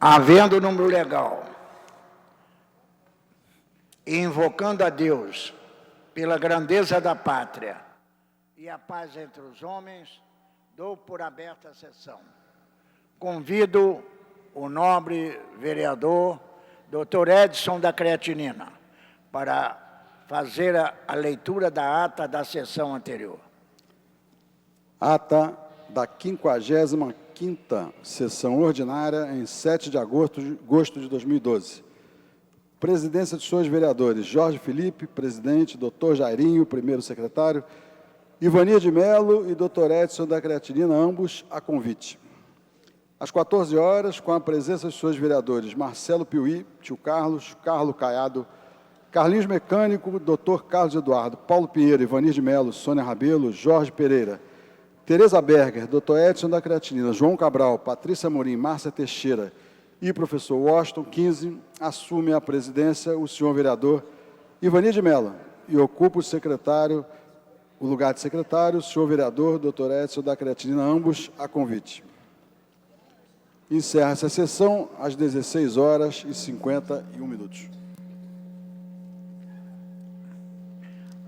Havendo número legal e invocando a Deus pela grandeza da pátria e a paz entre os homens, dou por aberta a sessão. Convido o nobre vereador Dr. Edson da Creatinina para fazer a leitura da ata da sessão anterior. Ata da 55ª sessão ordinária em 7 de agosto de 2012. Presidência de senhores vereadores Jorge Felipe, presidente, Dr. Jairinho, primeiro secretário, Ivania de Mello e Dr. Edson da Creatinina, ambos a convite. Às 14 horas, com a presença de senhores vereadores Marcelo Piuí, tio Carlos, Carlos Caiado, Carlinhos Mecânico, Dr. Carlos Eduardo, Paulo Pinheiro, Ivania de Mello, Sônia Rabelo, Jorge Pereira, Tereza Berger, Dr. Edson da Creatinina, João Cabral, Patrícia Amorim, Márcia Teixeira e professor Washington, 15, assume a presidência o senhor vereador Ivania de Mello e ocupa o lugar de secretário, o senhor vereador Dr. Edson da Creatinina, ambos a convite. Encerra essa sessão às 16 horas e 51 minutos.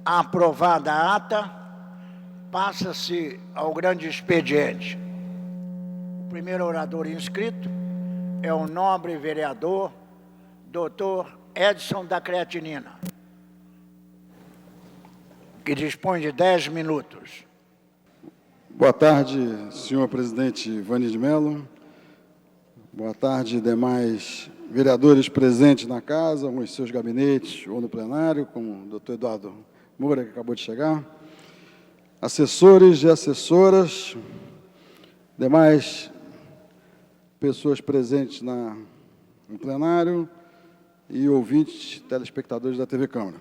Aprovada a ata, passa-se ao grande expediente. O primeiro orador inscrito é o nobre vereador Dr. Edson da Creatinina, que dispõe de 10 minutos. Boa tarde, senhor presidente Ivania de Mello. Boa tarde, demais vereadores presentes na casa, ou em seus gabinetes, ou no plenário, como o doutor Eduardo Moura, que acabou de chegar. Assessores e assessoras, demais pessoas presentes no plenário e ouvintes, telespectadores da TV Câmara.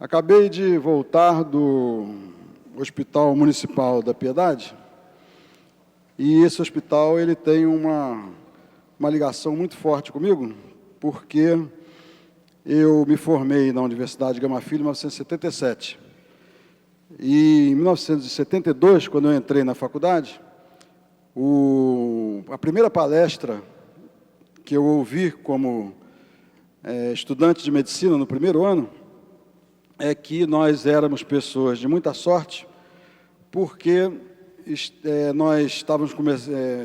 Acabei de voltar do Hospital Municipal da Piedade, e esse hospital ele tem uma ligação muito forte comigo, porque eu me formei na Universidade Gama Filho em 1977. E em 1972, quando eu entrei na faculdade, a primeira palestra que eu ouvi como estudante de medicina no primeiro ano é que nós éramos pessoas de muita sorte, porque nós estávamos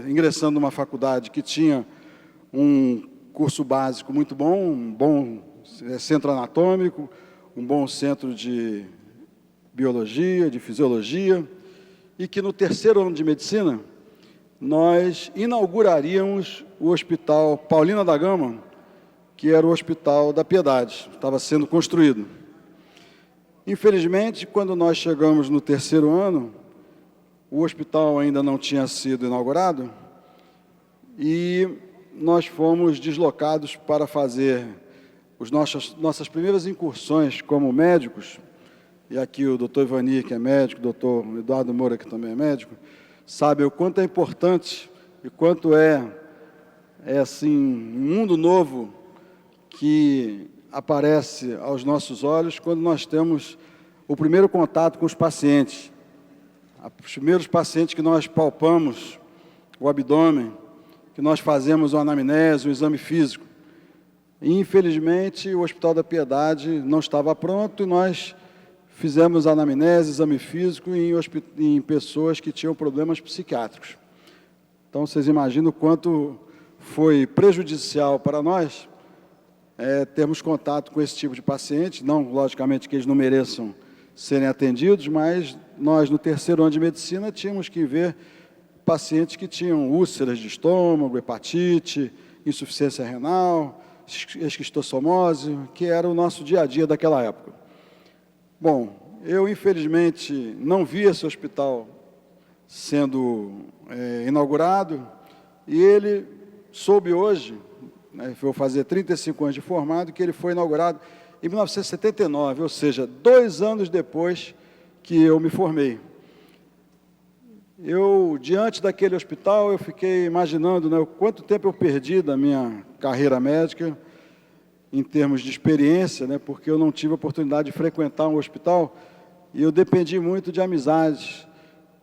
ingressando numa faculdade que tinha um curso básico muito bom, um bom centro anatômico, um bom centro de biologia, de fisiologia, e que no terceiro ano de medicina nós inauguraríamos o Hospital Paulina da Gama, que era o Hospital da Piedade, estava sendo construído. Infelizmente, quando nós chegamos no terceiro ano, o hospital ainda não tinha sido inaugurado e nós fomos deslocados para fazer nossas primeiras incursões como médicos, e aqui o doutor Ivani, que é médico, o doutor Eduardo Moura, que também é médico, sabe o quanto é importante e quanto é assim, um mundo novo que aparece aos nossos olhos quando nós temos o primeiro contato com os pacientes. Os primeiros pacientes que nós palpamos o abdômen, que nós fazemos o anamnese, o exame físico. E, infelizmente, o Hospital da Piedade não estava pronto e nós fizemos anamnese, exame físico em pessoas que tinham problemas psiquiátricos. Então, vocês imaginam o quanto foi prejudicial para nós termos contato com esse tipo de paciente, não, logicamente, que eles não mereçam serem atendidos, mas nós, no terceiro ano de medicina, tínhamos que ver pacientes que tinham úlceras de estômago, hepatite, insuficiência renal, esquistossomose, que era o nosso dia a dia daquela época. Bom, eu, infelizmente, não vi esse hospital sendo inaugurado, e ele soube hoje, vou fazer 35 anos de formado, que ele foi inaugurado em 1979, ou seja, 2 anos depois que eu me formei. Diante daquele hospital, eu fiquei imaginando quanto tempo eu perdi da minha carreira médica, em termos de experiência, porque eu não tive a oportunidade de frequentar um hospital, e eu dependi muito de amizades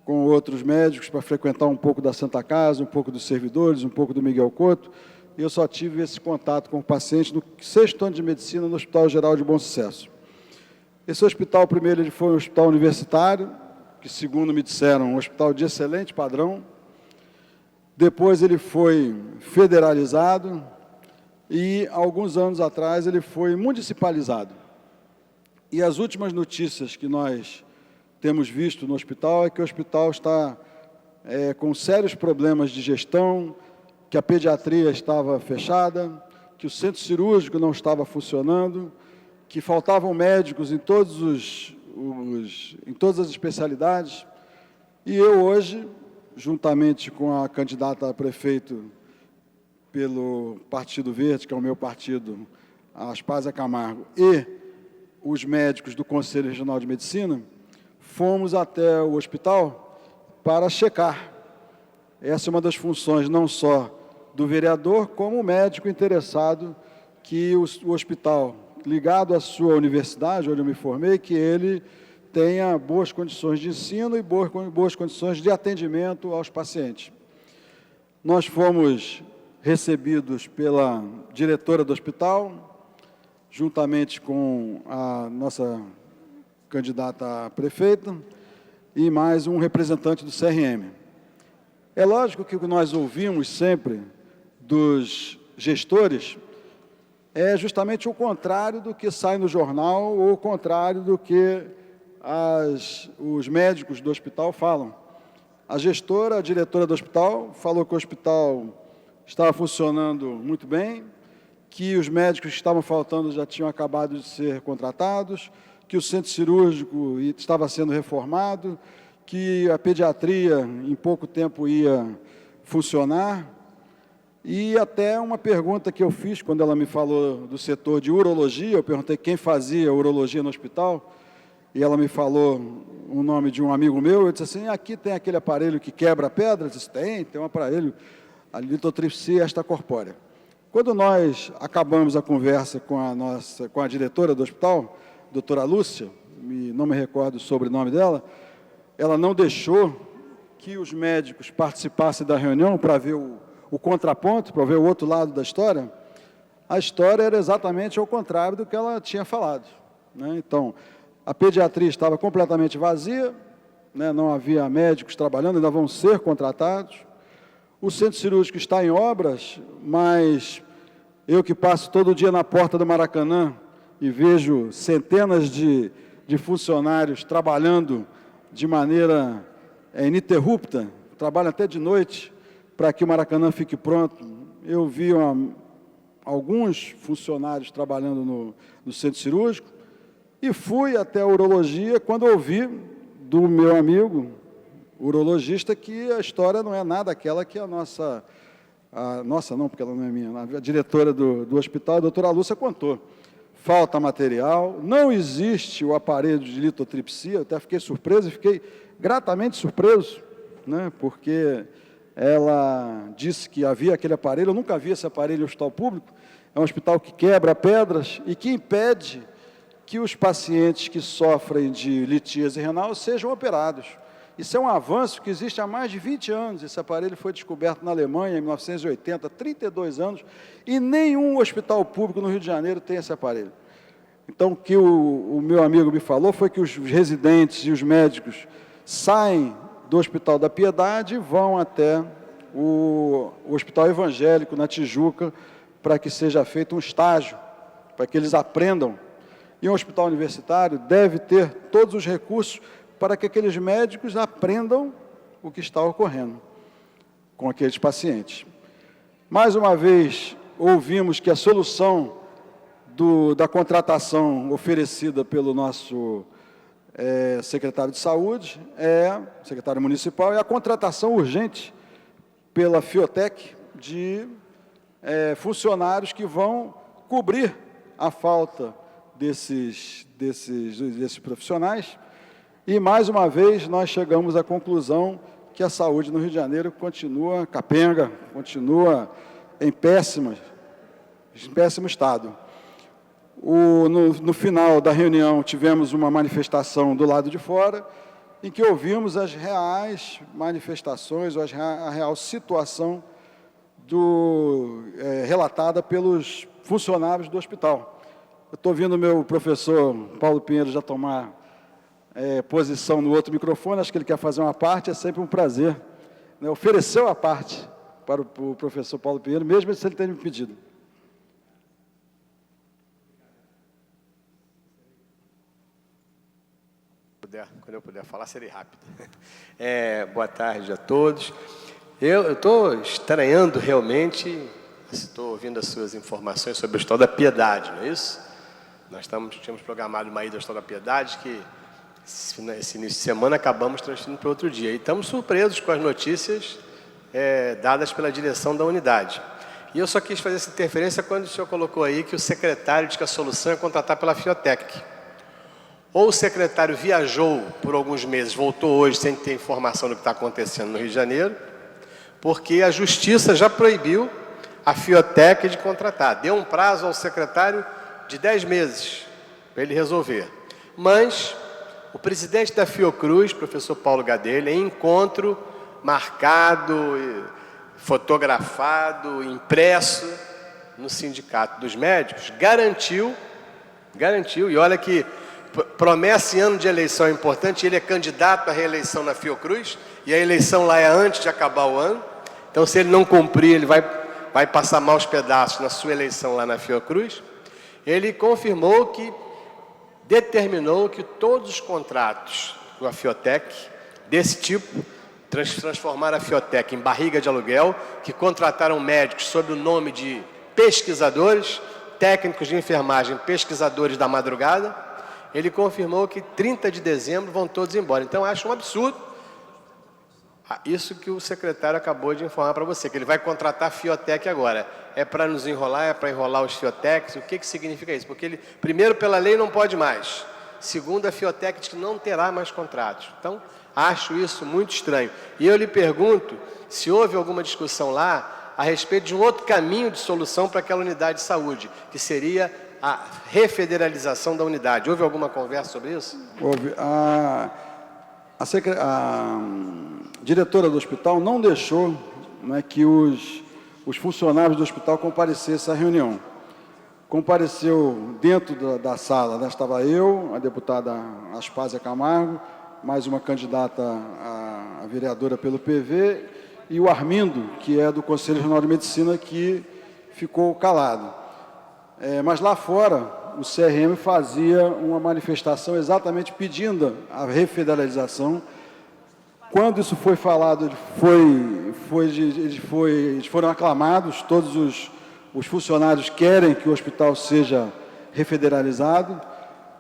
com outros médicos para frequentar um pouco da Santa Casa, um pouco dos servidores, um pouco do Miguel Couto, e eu só tive esse contato com o paciente no 6º ano de medicina no Hospital Geral de Bom Sucesso. Esse hospital, primeiro, ele foi um hospital universitário, que, segundo me disseram, um hospital de excelente padrão. Depois ele foi federalizado e, alguns anos atrás, ele foi municipalizado. E as últimas notícias que nós temos visto no hospital é que o hospital está com sérios problemas de gestão, que a pediatria estava fechada, que o centro cirúrgico não estava funcionando, que faltavam médicos em todas as especialidades. E eu hoje, juntamente com a candidata a prefeito pelo Partido Verde, que é o meu partido, a Aspásia Camargo, e os médicos do Conselho Regional de Medicina, fomos até o hospital para checar. Essa é uma das funções não só do vereador, como o médico interessado que o hospital, ligado à sua universidade, onde eu me formei, que ele tenha boas condições de ensino e boas condições de atendimento aos pacientes. Nós fomos recebidos pela diretora do hospital, juntamente com a nossa candidata a prefeita e mais um representante do CRM. É lógico que o que nós ouvimos sempre dos gestores é justamente o contrário do que sai no jornal ou o contrário do que os médicos do hospital falam. A gestora, a diretora do hospital, falou que o hospital estava funcionando muito bem, que os médicos que estavam faltando já tinham acabado de ser contratados, que o centro cirúrgico estava sendo reformado, que a pediatria em pouco tempo ia funcionar. E até uma pergunta que eu fiz quando ela me falou do setor de urologia, eu perguntei quem fazia urologia no hospital, e ela me falou o nome de um amigo meu, eu disse assim, aqui tem aquele aparelho que quebra pedra? Eu disse, tem um aparelho, a litotripsia extracorpórea. Quando nós acabamos a conversa com a diretora do hospital, doutora Lúcia, não me recordo o sobrenome dela, ela não deixou que os médicos participassem da reunião para ver o contraponto, para ver o outro lado da história. A história era exatamente ao contrário do que ela tinha falado, né? Então, a pediatria estava completamente vazia, né? Não havia médicos trabalhando, ainda vão ser contratados. O centro cirúrgico está em obras, mas eu que passo todo dia na porta do Maracanã e vejo centenas de funcionários trabalhando de maneira ininterrupta, trabalham até de noite para que o Maracanã fique pronto. Eu vi alguns funcionários trabalhando no centro cirúrgico e fui até a urologia quando ouvi do meu amigo urologista que a história não é nada aquela que a nossa não, porque ela não é minha, a diretora do hospital, a doutora Lúcia, contou. Falta material, não existe o aparelho de litotripsia, eu até fiquei surpreso, fiquei gratamente surpreso, né, porque ela disse que havia aquele aparelho, eu nunca vi esse aparelho em hospital público, é um hospital que quebra pedras e que impede que os pacientes que sofrem de litíase renal sejam operados. Isso é um avanço que existe há mais de 20 anos. Esse aparelho foi descoberto na Alemanha em 1980, 32 anos, e nenhum hospital público no Rio de Janeiro tem esse aparelho. Então, o que o meu amigo me falou foi que os residentes e os médicos saem do Hospital da Piedade e vão até o Hospital Evangélico, na Tijuca, para que seja feito um estágio, para que eles aprendam. E um hospital universitário deve ter todos os recursos para que aqueles médicos aprendam o que está ocorrendo com aqueles pacientes. Mais uma vez, ouvimos que a solução da contratação oferecida pelo nosso secretário de Saúde, secretário municipal, é a contratação urgente pela Fiotec de funcionários que vão cobrir a falta desses profissionais. E, mais uma vez, nós chegamos à conclusão que a saúde no Rio de Janeiro continua capenga, continua em péssimo estado. No final da reunião, tivemos uma manifestação do lado de fora em que ouvimos as reais manifestações, ou a real situação relatada pelos funcionários do hospital. Eu estou ouvindo o meu professor Paulo Pinheiro já tomar posição no outro microfone, acho que ele quer fazer uma parte, é sempre um prazer, né, ofereceu a parte para o professor Paulo Pinheiro, mesmo se ele ter me pedido. Quando eu puder falar, serei rápido. Boa tarde a todos. Eu estou estranhando realmente, estou ouvindo as suas informações sobre o Hospital da Piedade, não é isso? Nós tínhamos programado uma ida ao Hospital da Piedade, que esse início de semana acabamos transferindo para outro dia. E estamos surpresos com as notícias dadas pela direção da unidade. E eu só quis fazer essa interferência quando o senhor colocou aí que o secretário disse que a solução é contratar pela Fiotec. Ou o secretário viajou por alguns meses, voltou hoje sem ter informação do que está acontecendo no Rio de Janeiro, porque a Justiça já proibiu a Fiotec de contratar. Deu um prazo ao secretário de 10 meses para ele resolver. Mas o presidente da Fiocruz, professor Paulo Gadelha, em encontro marcado, fotografado, impresso no Sindicato dos Médicos, garantiu, e olha que promessa em ano de eleição é importante, ele é candidato à reeleição na Fiocruz, e a eleição lá é antes de acabar o ano, então se ele não cumprir, ele vai passar maus pedaços na sua eleição lá na Fiocruz. Ele determinou que todos os contratos com a Fiotec, desse tipo, transformaram a Fiotec em barriga de aluguel, que contrataram médicos sob o nome de pesquisadores, técnicos de enfermagem, pesquisadores da madrugada. Ele confirmou que 30 de dezembro vão todos embora. Então, eu acho um absurdo isso que o secretário acabou de informar para você, que ele vai contratar a Fiotec agora. É para nos enrolar, é para enrolar os Fiotecs? O que significa isso? Porque ele, primeiro, pela lei, não pode mais. Segundo, a Fiotec diz que não terá mais contratos. Então, acho isso muito estranho. E eu lhe pergunto se houve alguma discussão lá a respeito de um outro caminho de solução para aquela unidade de saúde, que seria a refederalização da unidade. Houve alguma conversa sobre isso? Houve. A diretora do hospital não deixou, né, que os funcionários do hospital comparecessem à reunião. Compareceu dentro da sala, né, estava eu, a deputada Aspásia Camargo, mais uma candidata a vereadora pelo PV, e o Armindo, que é do Conselho Regional de Medicina, que ficou calado. Mas lá fora, o CRM fazia uma manifestação exatamente pedindo a refederalização. Quando isso foi falado, eles foram aclamados, todos os funcionários querem que o hospital seja refederalizado,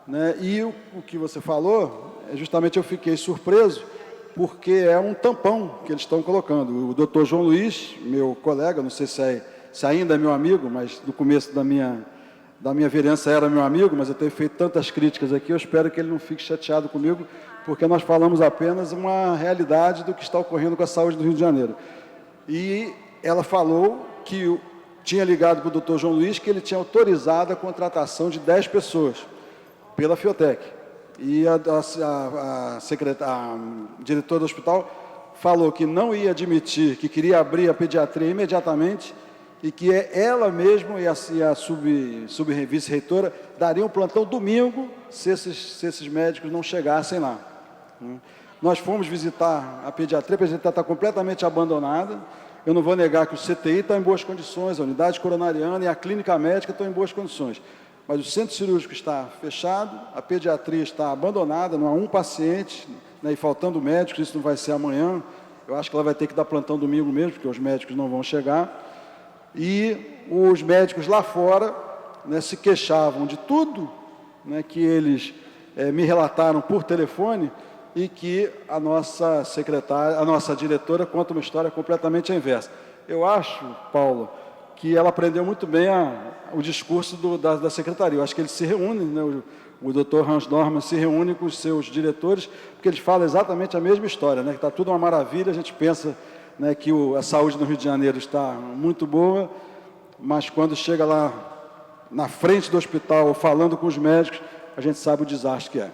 né? E o que você falou, justamente eu fiquei surpreso, porque é um tampão que eles estão colocando. O doutor João Luiz, meu colega, não sei se ainda é meu amigo, mas no começo da minha vereança era meu amigo, mas eu tenho feito tantas críticas aqui, eu espero que ele não fique chateado comigo, porque nós falamos apenas uma realidade do que está ocorrendo com a saúde do Rio de Janeiro. E ela falou que tinha ligado para o doutor João Luiz que ele tinha autorizado a contratação de 10 pessoas pela Fiotec. E a diretora do hospital falou que não ia admitir, que queria abrir a pediatria imediatamente e que ela mesma e a vice-reitora dariam um plantão domingo se esses médicos não chegassem lá. Nós fomos visitar a pediatria está completamente abandonada. Eu não vou negar que o CTI está em boas condições, a unidade coronariana e a clínica médica estão em boas condições. Mas o centro cirúrgico está fechado, a pediatria está abandonada, não há um paciente, né, e faltando médicos, isso não vai ser amanhã. Eu acho que ela vai ter que dar plantão domingo mesmo, porque os médicos não vão chegar. E os médicos lá fora, né, se queixavam de tudo, né, que eles me relataram por telefone, e que a nossa secretária, a nossa diretora conta uma história completamente inversa. Eu acho, Paulo, que ela aprendeu muito bem o discurso da secretaria. Eu acho que eles se reúnem, né, o doutor Hans Norman se reúne com os seus diretores, porque eles falam exatamente a mesma história, né, que está tudo uma maravilha, a gente pensa, né, que a saúde no Rio de Janeiro está muito boa, mas quando chega lá na frente do hospital, falando com os médicos, a gente sabe o desastre que é.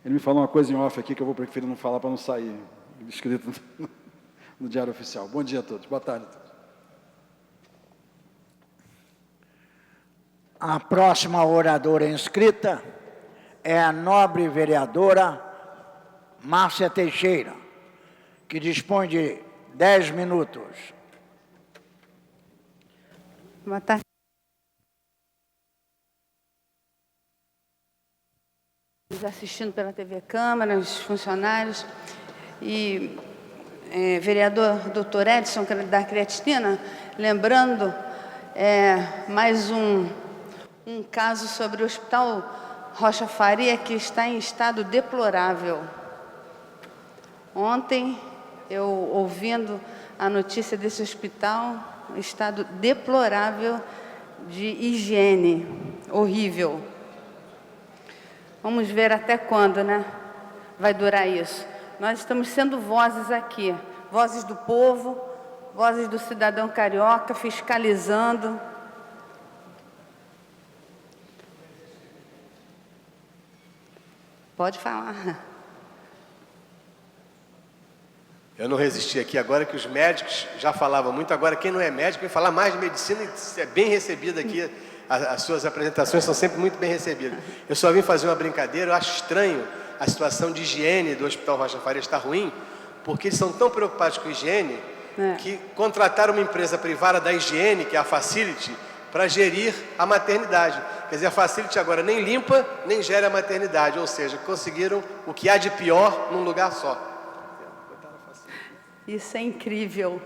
Ele me falou uma coisa em off aqui que eu vou preferir não falar para não sair escrito no Diário Oficial. Bom dia a todos. Boa tarde a todos. A próxima oradora inscrita é a nobre vereadora Márcia Teixeira, que dispõe de 10 minutos. Boa tarde. Nos assistindo pela TV Câmara, os funcionários e vereador Dr. Edson da Creatina, lembrando mais um caso sobre o Hospital Rocha Faria, que está em estado deplorável. Ontem, eu ouvindo a notícia desse hospital, estado deplorável de higiene, horrível. Vamos ver até quando, né? Vai durar isso. Nós estamos sendo vozes aqui, vozes do povo, vozes do cidadão carioca, fiscalizando. Pode falar. Eu não resisti aqui agora que os médicos já falavam muito, agora quem não é médico vem falar mais de medicina e é bem recebido aqui. As suas apresentações são sempre muito bem recebidas. Eu só vim fazer uma brincadeira, eu acho estranho a situação de higiene do Hospital Rocha Faria estar ruim, porque eles são tão preocupados com higiene que contrataram uma empresa privada da higiene, que é a Facility, para gerir a maternidade. Quer dizer, a Facility agora nem limpa, nem gera a maternidade, ou seja, conseguiram o que há de pior num lugar só. Isso é incrível.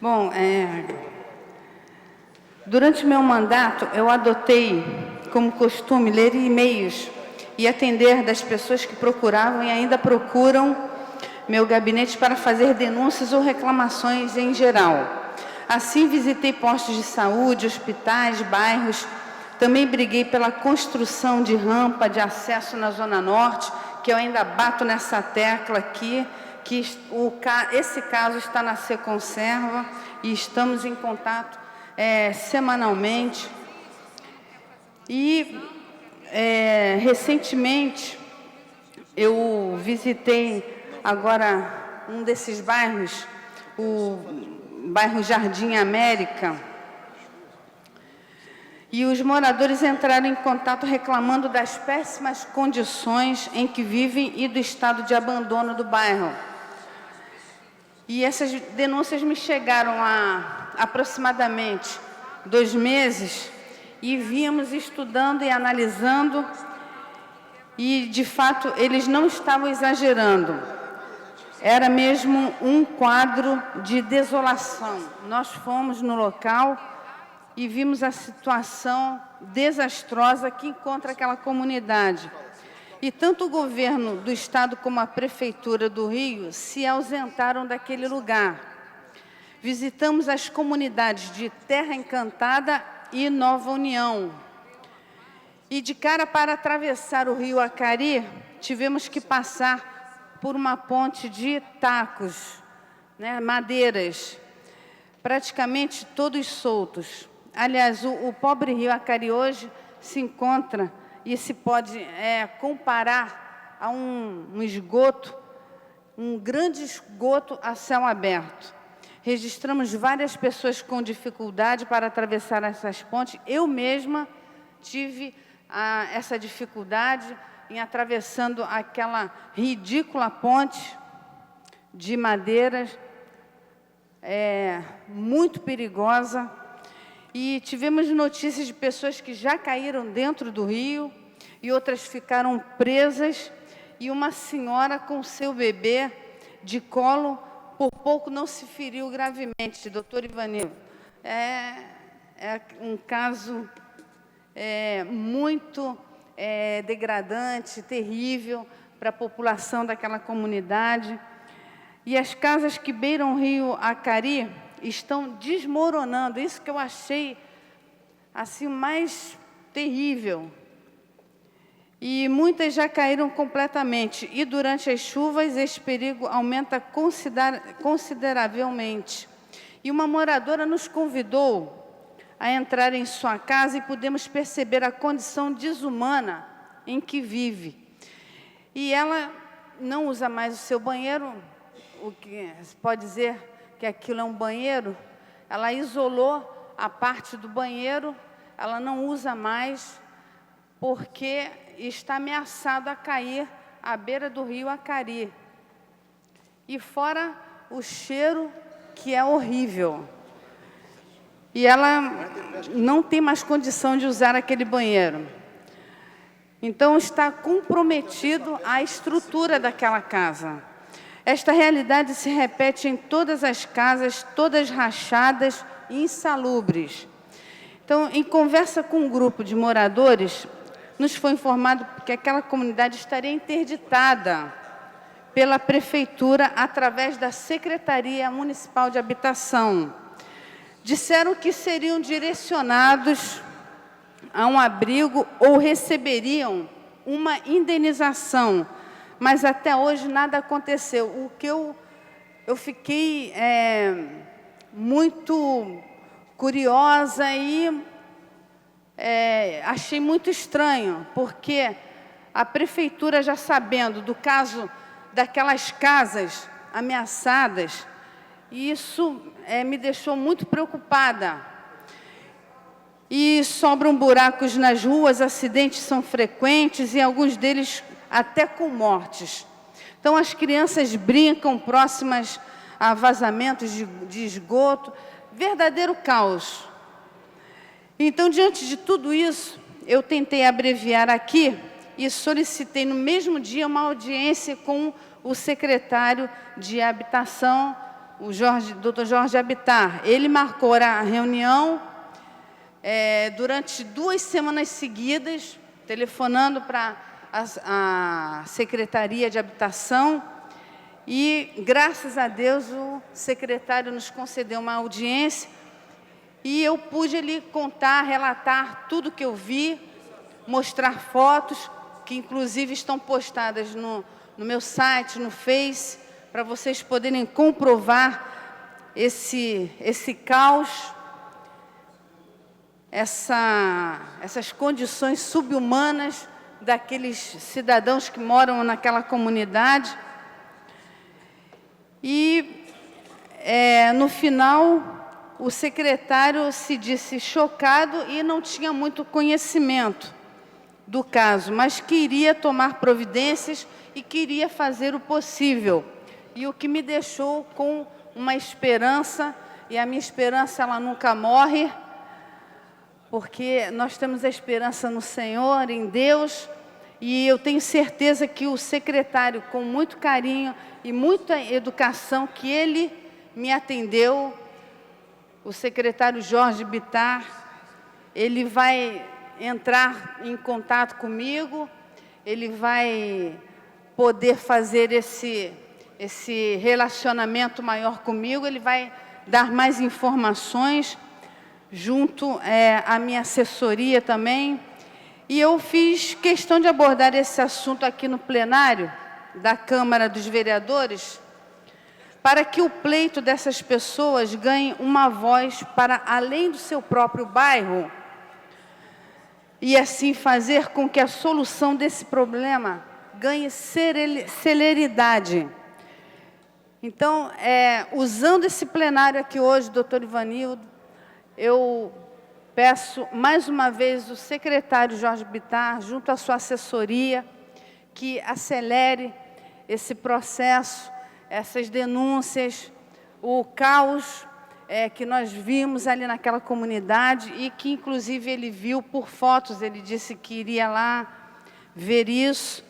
Bom, durante meu mandato, eu adotei como costume ler e-mails e atender das pessoas que procuravam e ainda procuram meu gabinete para fazer denúncias ou reclamações em geral. Assim, visitei postos de saúde, hospitais, bairros. Também briguei pela construção de rampa de acesso na Zona Norte, que eu ainda bato nessa tecla aqui, que esse caso está na Seconserva e estamos em contato semanalmente. E, recentemente, eu visitei agora um desses bairros, o bairro Jardim América, e os moradores entraram em contato reclamando das péssimas condições em que vivem e do estado de abandono do bairro. E essas denúncias me chegaram há aproximadamente 2 meses e víamos estudando e analisando e, de fato, eles não estavam exagerando. Era mesmo um quadro de desolação. Nós fomos no local e vimos a situação desastrosa que encontra aquela comunidade. E tanto o governo do estado como a prefeitura do Rio se ausentaram daquele lugar. Visitamos as comunidades de Terra Encantada e Nova União. E de cara para atravessar o rio Acari, tivemos que passar por uma ponte de tacos, madeiras, praticamente todos soltos. Aliás, o pobre rio Acari hoje se encontra e se pode comparar a um esgoto, um grande esgoto a céu aberto. Registramos várias pessoas com dificuldade para atravessar essas pontes. Eu mesma tive essa dificuldade em atravessando aquela ridícula ponte de madeiras, muito perigosa. E tivemos notícias de pessoas que já caíram dentro do rio e outras ficaram presas. E uma senhora com seu bebê de colo, por pouco não se feriu gravemente, doutor Ivanildo. É um caso muito degradante, terrível para a população daquela comunidade. E as casas que beiram o rio Acari estão desmoronando. Isso que eu achei assim mais terrível. E muitas já caíram completamente. E durante as chuvas esse perigo aumenta consideravelmente. E uma moradora nos convidou a entrar em sua casa e pudemos perceber a condição desumana em que vive. E ela não usa mais o seu banheiro, o que se pode dizer que aquilo é um banheiro. Ela isolou a parte do banheiro, ela não usa mais, porque está ameaçado a cair à beira do rio Acari. E fora o cheiro, que é horrível. E ela não tem mais condição de usar aquele banheiro. Então, está comprometido a estrutura daquela casa. Esta realidade se repete em todas as casas, todas rachadas e insalubres. Então, em conversa com um grupo de moradores, nos foi informado que aquela comunidade estaria interditada pela Prefeitura através da Secretaria Municipal de Habitação. Disseram que seriam direcionados a um abrigo ou receberiam uma indenização, mas até hoje nada aconteceu. O que eu fiquei muito curiosa e achei muito estranho, porque a Prefeitura, já sabendo do caso daquelas casas ameaçadas, isso me deixou muito preocupada. E sobram buracos nas ruas, acidentes são frequentes e alguns deles até com mortes. Então, as crianças brincam próximas a vazamentos de esgoto, verdadeiro caos. Então, diante de tudo isso, eu tentei abreviar aqui e solicitei no mesmo dia uma audiência com o secretário de Habitação, o Dr. Jorge Abitar. Ele marcou a reunião durante 2 semanas seguidas, telefonando para a Secretaria de Habitação, e, graças a Deus, o secretário nos concedeu uma audiência e eu pude lhe contar, relatar tudo que eu vi, mostrar fotos, que inclusive estão postadas no meu site, no Face, para vocês poderem comprovar esse caos, essas condições subhumanas daqueles cidadãos que moram naquela comunidade. E, no final, o secretário se disse chocado e não tinha muito conhecimento do caso, mas queria tomar providências e queria fazer o possível. E o que me deixou com uma esperança, e a minha esperança ela nunca morre, porque nós temos a esperança no Senhor, em Deus, e eu tenho certeza que o secretário, com muito carinho e muita educação, que ele me atendeu, o secretário Jorge Bittar, ele vai entrar em contato comigo, ele vai poder fazer esse relacionamento maior comigo, ele vai dar mais informações, junto à minha assessoria também. E eu fiz questão de abordar esse assunto aqui no plenário da Câmara dos Vereadores, para que o pleito dessas pessoas ganhe uma voz para além do seu próprio bairro, e assim fazer com que a solução desse problema ganhe celeridade. Então, usando esse plenário aqui hoje, doutor Ivanildo, eu peço mais uma vez o secretário Jorge Bittar, junto à sua assessoria, que acelere esse processo, essas denúncias, o caos que nós vimos ali naquela comunidade e que, inclusive, ele viu por fotos, ele disse que iria lá ver isso,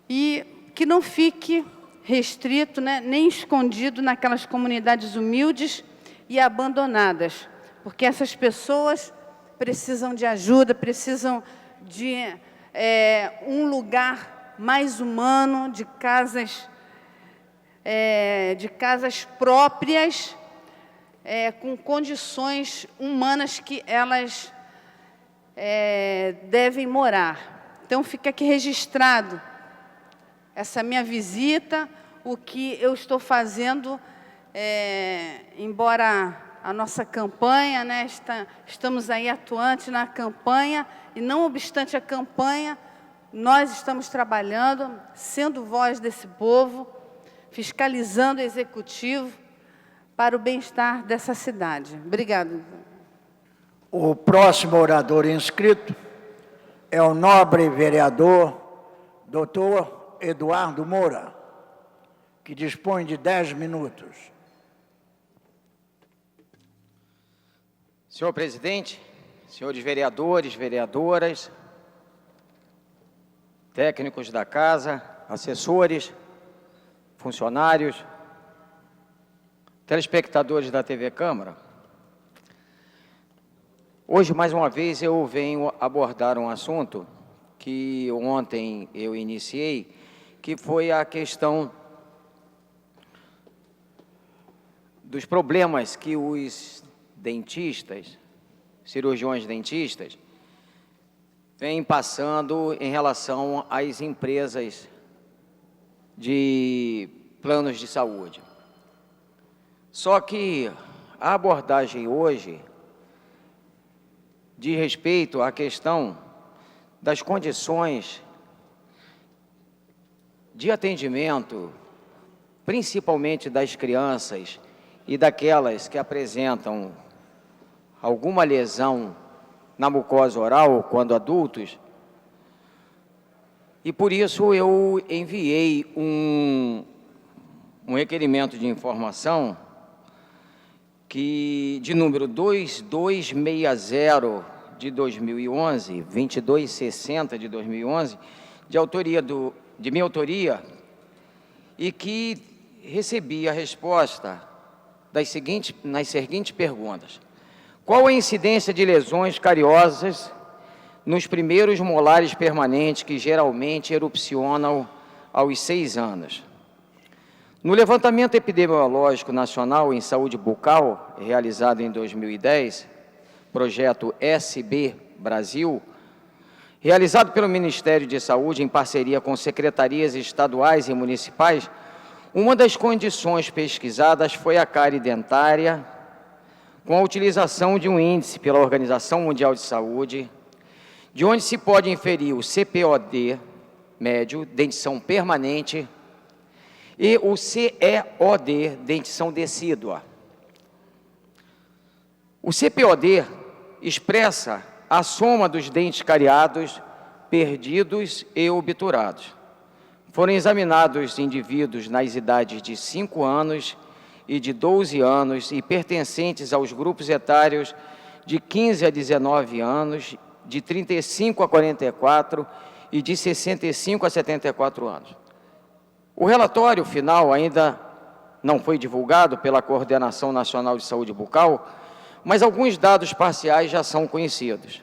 e que não fique restrito, né, nem escondido naquelas comunidades humildes e abandonadas, porque essas pessoas precisam de ajuda, precisam de um lugar mais humano, de casas próprias, com condições humanas que elas devem morar. Então, fica aqui registrado essa minha visita, o que eu estou fazendo, embora a nossa campanha, né? Estamos aí atuantes na campanha, e não obstante a campanha, nós estamos trabalhando, sendo voz desse povo, fiscalizando o executivo para o bem-estar dessa cidade. Obrigada. O próximo orador inscrito é o nobre vereador Dr. Eduardo Moura, que dispõe de 10 minutos. Senhor presidente, senhores vereadores, vereadoras, técnicos da casa, assessores, funcionários, telespectadores da TV Câmara, hoje, mais uma vez, eu venho abordar um assunto que ontem eu iniciei, que foi a questão dos problemas que os dentistas, cirurgiões dentistas, vêm passando em relação às empresas de planos de saúde. Só que a abordagem hoje diz respeito à questão das condições de atendimento, principalmente das crianças e daquelas que apresentam alguma lesão na mucosa oral quando adultos, e por isso eu enviei um requerimento de informação de número 2260 de 2011, 2260 de 2011, de minha autoria, e que recebi a resposta nas seguintes perguntas. Qual a incidência de lesões cariosas nos primeiros molares permanentes que geralmente erupcionam aos 6 anos? No levantamento epidemiológico nacional em saúde bucal, realizado em 2010, projeto SB Brasil, realizado pelo Ministério de Saúde em parceria com secretarias estaduais e municipais, uma das condições pesquisadas foi a cárie dentária, com a utilização de um índice pela Organização Mundial de Saúde, de onde se pode inferir o CPOD médio, dentição permanente, e o CEOD, dentição decídua. O CPOD expressa a soma dos dentes cariados, perdidos e obturados. Foram examinados indivíduos nas idades de 5 anos e de 12 anos e pertencentes aos grupos etários de 15 a 19 anos, de 35 a 44 e de 65 a 74 anos. O relatório final ainda não foi divulgado pela Coordenação Nacional de Saúde Bucal, mas alguns dados parciais já são conhecidos.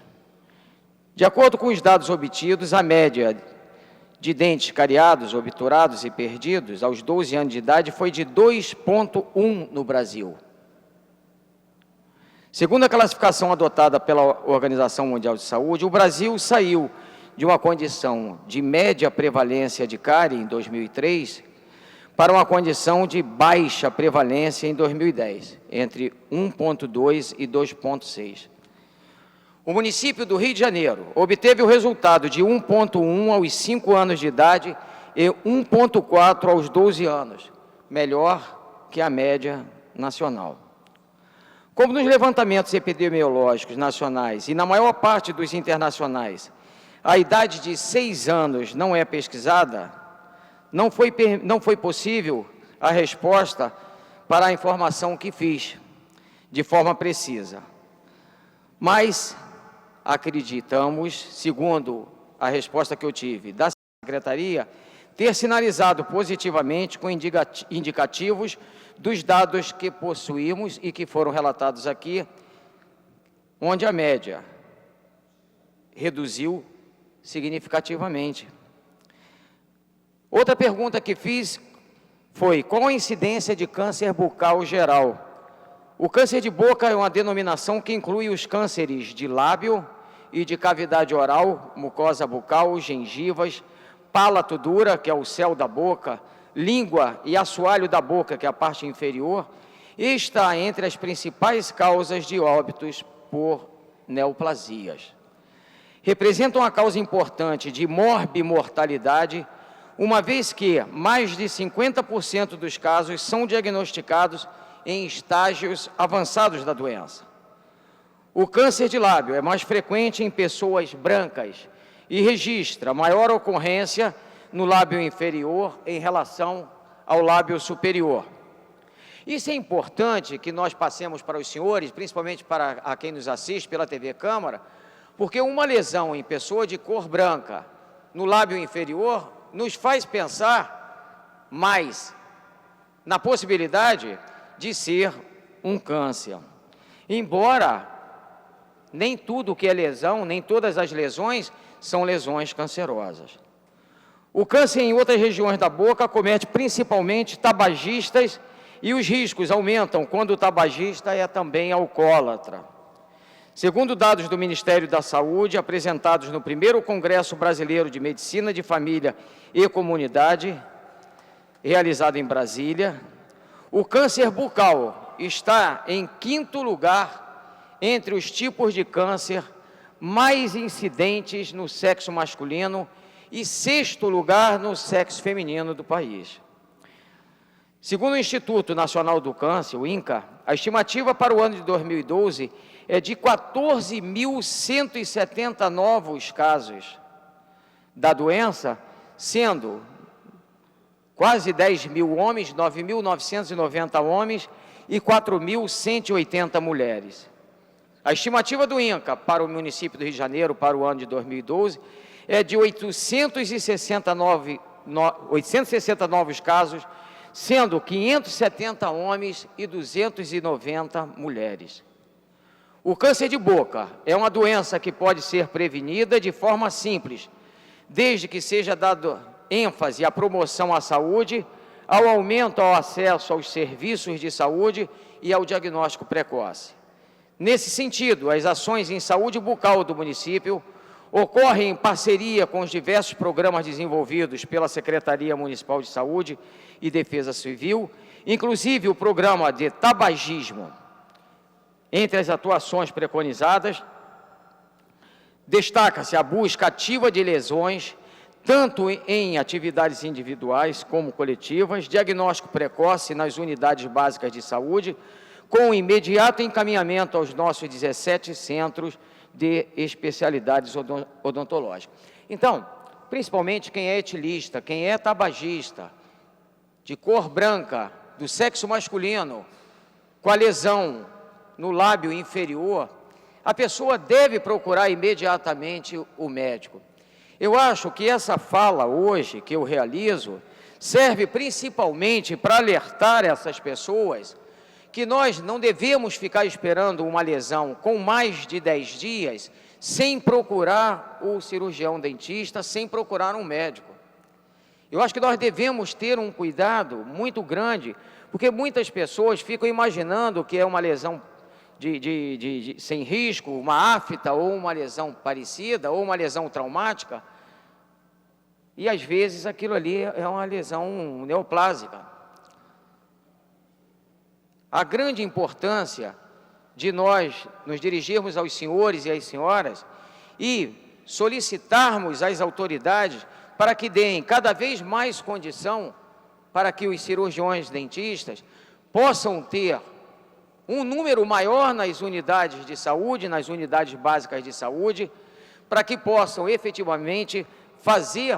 De acordo com os dados obtidos, a média de dentes cariados, obturados e perdidos aos 12 anos de idade foi de 2,1 no Brasil. Segundo a classificação adotada pela Organização Mundial de Saúde, o Brasil saiu de uma condição de média prevalência de cárie em 2003 para uma condição de baixa prevalência em 2010, entre 1,2 e 2,6. O município do Rio de Janeiro obteve o resultado de 1,1 aos 5 anos de idade e 1,4 aos 12 anos, melhor que a média nacional. Como nos levantamentos epidemiológicos nacionais e na maior parte dos internacionais, a idade de 6 anos não é pesquisada, não foi possível a resposta para a informação que fiz, de forma precisa. Mas acreditamos, segundo a resposta que eu tive da Secretaria, ter sinalizado positivamente com indicativos dos dados que possuímos e que foram relatados aqui, onde a média reduziu significativamente. Outra pergunta que fiz foi: qual a incidência de câncer bucal geral? O câncer de boca é uma denominação que inclui os cânceres de lábio e de cavidade oral, mucosa bucal, gengivas, palato dura, que é o céu da boca, língua e assoalho da boca, que é a parte inferior, e está entre as principais causas de óbitos por neoplasias. Representam uma causa importante de morbimortalidade, uma vez que mais de 50% dos casos são diagnosticados em estágios avançados da doença. O câncer de lábio é mais frequente em pessoas brancas e registra maior ocorrência no lábio inferior em relação ao lábio superior. Isso é importante que nós passemos para os senhores, principalmente para quem nos assiste pela TV Câmara, porque uma lesão em pessoa de cor branca no lábio inferior nos faz pensar mais na possibilidade de ser um câncer. Embora nem tudo que é lesão, nem todas as lesões são lesões cancerosas. O câncer em outras regiões da boca acomete principalmente tabagistas e os riscos aumentam quando o tabagista é também alcoólatra. Segundo dados do Ministério da Saúde, apresentados no primeiro Congresso Brasileiro de Medicina de Família e Comunidade, realizado em Brasília, o câncer bucal está em 5º lugar entre os tipos de câncer mais incidentes no sexo masculino e 6º lugar no sexo feminino do país. Segundo o Instituto Nacional do Câncer, o INCA, a estimativa para o ano de 2012 é de 14.170 novos casos da doença, sendo quase 10 mil homens, 9.990 homens e 4.180 mulheres. A estimativa do INCA para o município do Rio de Janeiro para o ano de 2012 é de 860 novos casos, sendo 570 homens e 290 mulheres. O câncer de boca é uma doença que pode ser prevenida de forma simples, desde que seja dado ênfase à promoção à saúde, ao aumento ao acesso aos serviços de saúde e ao diagnóstico precoce. Nesse sentido, as ações em saúde bucal do município ocorrem em parceria com os diversos programas desenvolvidos pela Secretaria Municipal de Saúde e Defesa Civil, inclusive o programa de tabagismo. Entre as atuações preconizadas, destaca-se a busca ativa de lesões, tanto em atividades individuais como coletivas, diagnóstico precoce nas unidades básicas de saúde, com imediato encaminhamento aos nossos 17 centros de especialidades odontológicas. Então, principalmente quem é etilista, quem é tabagista, de cor branca, do sexo masculino, com a lesão no lábio inferior, a pessoa deve procurar imediatamente o médico. Eu acho que essa fala hoje que eu realizo serve principalmente para alertar essas pessoas que nós não devemos ficar esperando uma lesão com mais de 10 dias sem procurar o cirurgião dentista, sem procurar um médico. Eu acho que nós devemos ter um cuidado muito grande, porque muitas pessoas ficam imaginando que é uma lesão sem risco, uma afta ou uma lesão parecida, ou uma lesão traumática, e às vezes aquilo ali é uma lesão neoplásica. A grande importância de nós nos dirigirmos aos senhores e às senhoras e solicitarmos às autoridades para que deem cada vez mais condição para que os cirurgiões dentistas possam ter um número maior nas unidades de saúde, nas unidades básicas de saúde, para que possam efetivamente fazer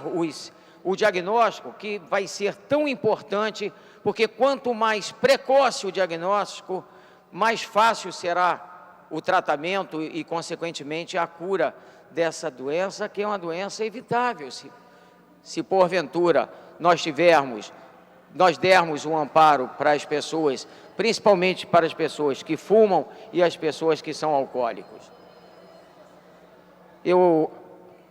o diagnóstico, que vai ser tão importante, porque quanto mais precoce o diagnóstico, mais fácil será o tratamento e, consequentemente, a cura dessa doença, que é uma doença evitável. Se porventura nós dermos um amparo para as pessoas, principalmente para as pessoas que fumam e as pessoas que são alcoólicos. Eu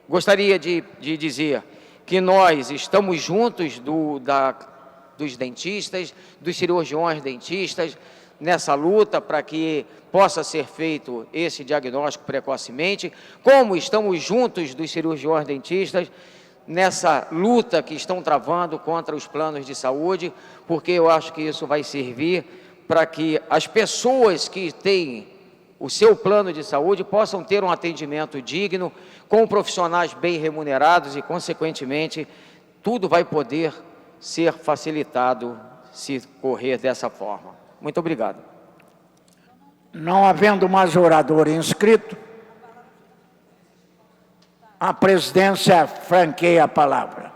gostaria de dizer que nós estamos juntos dos dentistas, dos cirurgiões dentistas, nessa luta para que possa ser feito esse diagnóstico precocemente, como estamos juntos dos cirurgiões dentistas nessa luta que estão travando contra os planos de saúde, porque eu acho que isso vai servir para que as pessoas que têm o seu plano de saúde possam ter um atendimento digno, com profissionais bem remunerados e, consequentemente, tudo vai poder ser facilitado se correr dessa forma. Muito obrigado. Não havendo mais orador inscrito, a presidência franqueia a palavra.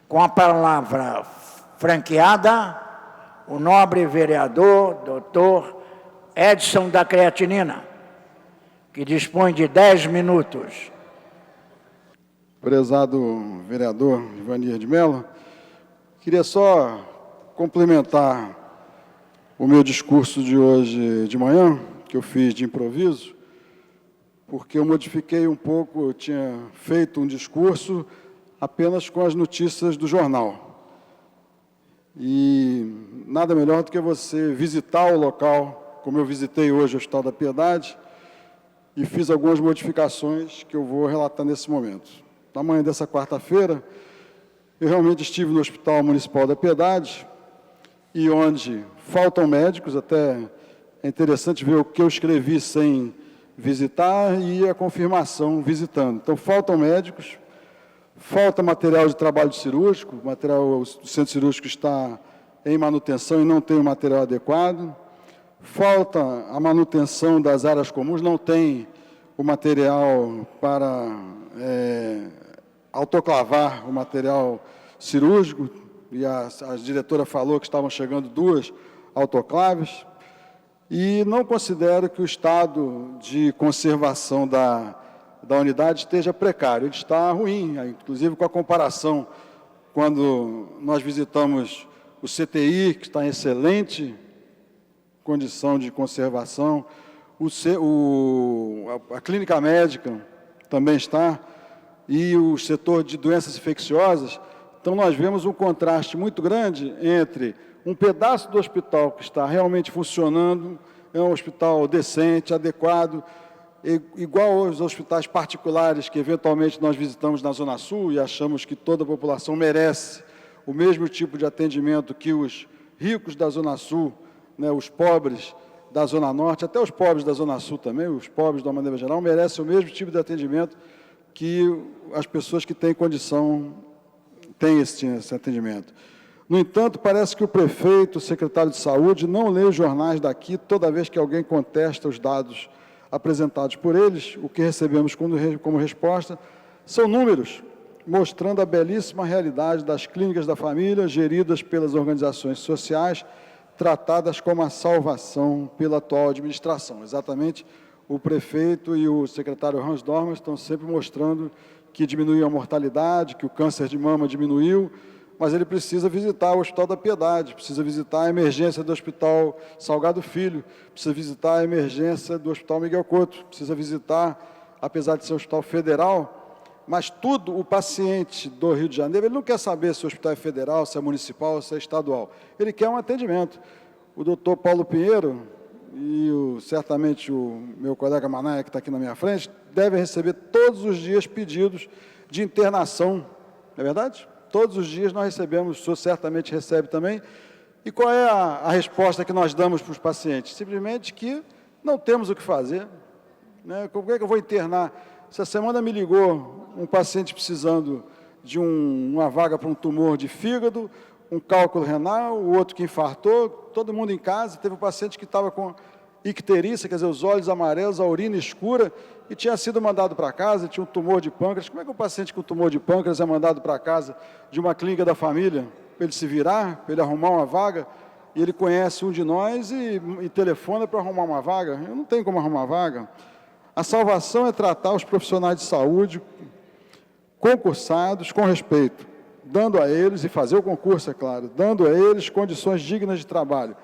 Com a palavra franqueada, o nobre vereador, doutor Edson da Creatinina, que dispõe de 10 minutos. Prezado vereador Ivanir de Mello, queria só complementar o meu discurso de hoje de manhã, que eu fiz de improviso, porque eu modifiquei um pouco, eu tinha feito um discurso apenas com as notícias do jornal. E nada melhor do que você visitar o local, como eu visitei hoje o Hospital da Piedade, e fiz algumas modificações que eu vou relatar nesse momento. Na manhã dessa quarta-feira, eu realmente estive no Hospital Municipal da Piedade, e onde faltam médicos, até é interessante ver o que eu escrevi sem visitar e a confirmação visitando. Então, faltam médicos, falta material de trabalho cirúrgico, o centro cirúrgico está em manutenção e não tem o material adequado, falta a manutenção das áreas comuns, não tem o material para autoclavar o material cirúrgico, e a diretora falou que estavam chegando 2 autoclaves, e não considero que o estado de conservação da unidade esteja precário, ele está ruim, inclusive com a comparação, quando nós visitamos o CTI, que está em excelente condição de conservação, a clínica médica também está, e o setor de doenças infecciosas. Então, nós vemos um contraste muito grande entre um pedaço do hospital que está realmente funcionando, é um hospital decente, adequado, igual aos hospitais particulares que, eventualmente, nós visitamos na Zona Sul e achamos que toda a população merece o mesmo tipo de atendimento que os ricos da Zona Sul, né, os pobres da Zona Norte, até os pobres da Zona Sul também, os pobres, de uma maneira geral, merecem o mesmo tipo de atendimento que as pessoas que têm condição têm esse atendimento. No entanto, parece que o prefeito, o secretário de saúde, não lê os jornais daqui toda vez que alguém contesta os dados apresentados por eles. O que recebemos como resposta são números mostrando a belíssima realidade das clínicas da família, geridas pelas organizações sociais, tratadas como a salvação pela atual administração. Exatamente, o prefeito e o secretário Hans Dormer estão sempre mostrando que diminuiu a mortalidade, que o câncer de mama diminuiu, mas ele precisa visitar o Hospital da Piedade, precisa visitar a emergência do Hospital Salgado Filho, precisa visitar a emergência do Hospital Miguel Couto, precisa visitar, apesar de ser um hospital federal, mas tudo, o paciente do Rio de Janeiro, ele não quer saber se o hospital é federal, se é municipal, se é estadual, ele quer um atendimento. O doutor Paulo Pinheiro e certamente o meu colega Manaia, que está aqui na minha frente, devem receber todos os dias pedidos de internação, não é verdade? Todos os dias nós recebemos, o senhor certamente recebe também. E qual é a resposta que nós damos para os pacientes? Simplesmente que não temos o que fazer. Né? Como é que eu vou internar? Essa semana me ligou um paciente precisando de uma vaga para um tumor de fígado, um cálculo renal, o outro que infartou, todo mundo em casa. Teve um paciente que estava com icterícia, quer dizer, os olhos amarelos, a urina escura, e tinha sido mandado para casa, tinha um tumor de pâncreas. Como é que um paciente com tumor de pâncreas é mandado para casa de uma clínica da família, para ele se virar, para ele arrumar uma vaga, e ele conhece um de nós e telefona para arrumar uma vaga? Eu não tenho como arrumar vaga. A salvação é tratar os profissionais de saúde concursados com respeito, dando a eles, e fazer o concurso, é claro, dando a eles condições dignas de trabalho.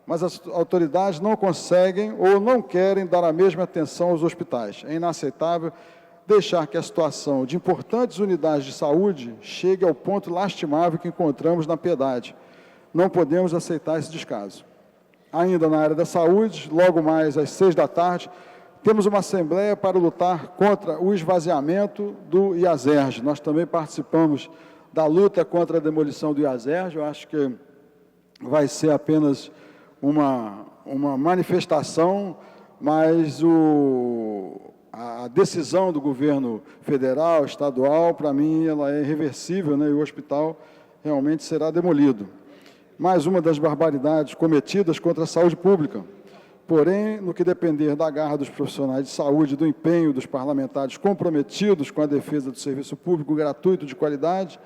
Mas as autoridades não conseguem ou não querem dar a mesma atenção aos hospitais. É inaceitável deixar que a situação de importantes unidades de saúde chegue ao ponto lastimável que encontramos na Piedade. Não podemos aceitar esse descaso. Ainda na área da saúde, logo mais às 18h, temos uma assembleia para lutar contra o esvaziamento do IASERJ. Nós também participamos da luta contra a demolição do IASERJ. Eu acho que vai ser apenas uma manifestação, mas a decisão do governo federal, estadual, para mim, ela é irreversível, né, e o hospital realmente será demolido. Mais uma das barbaridades cometidas contra a saúde pública. Porém, no que depender da garra dos profissionais de saúde, do empenho dos parlamentares comprometidos com a defesa do serviço público gratuito de qualidade,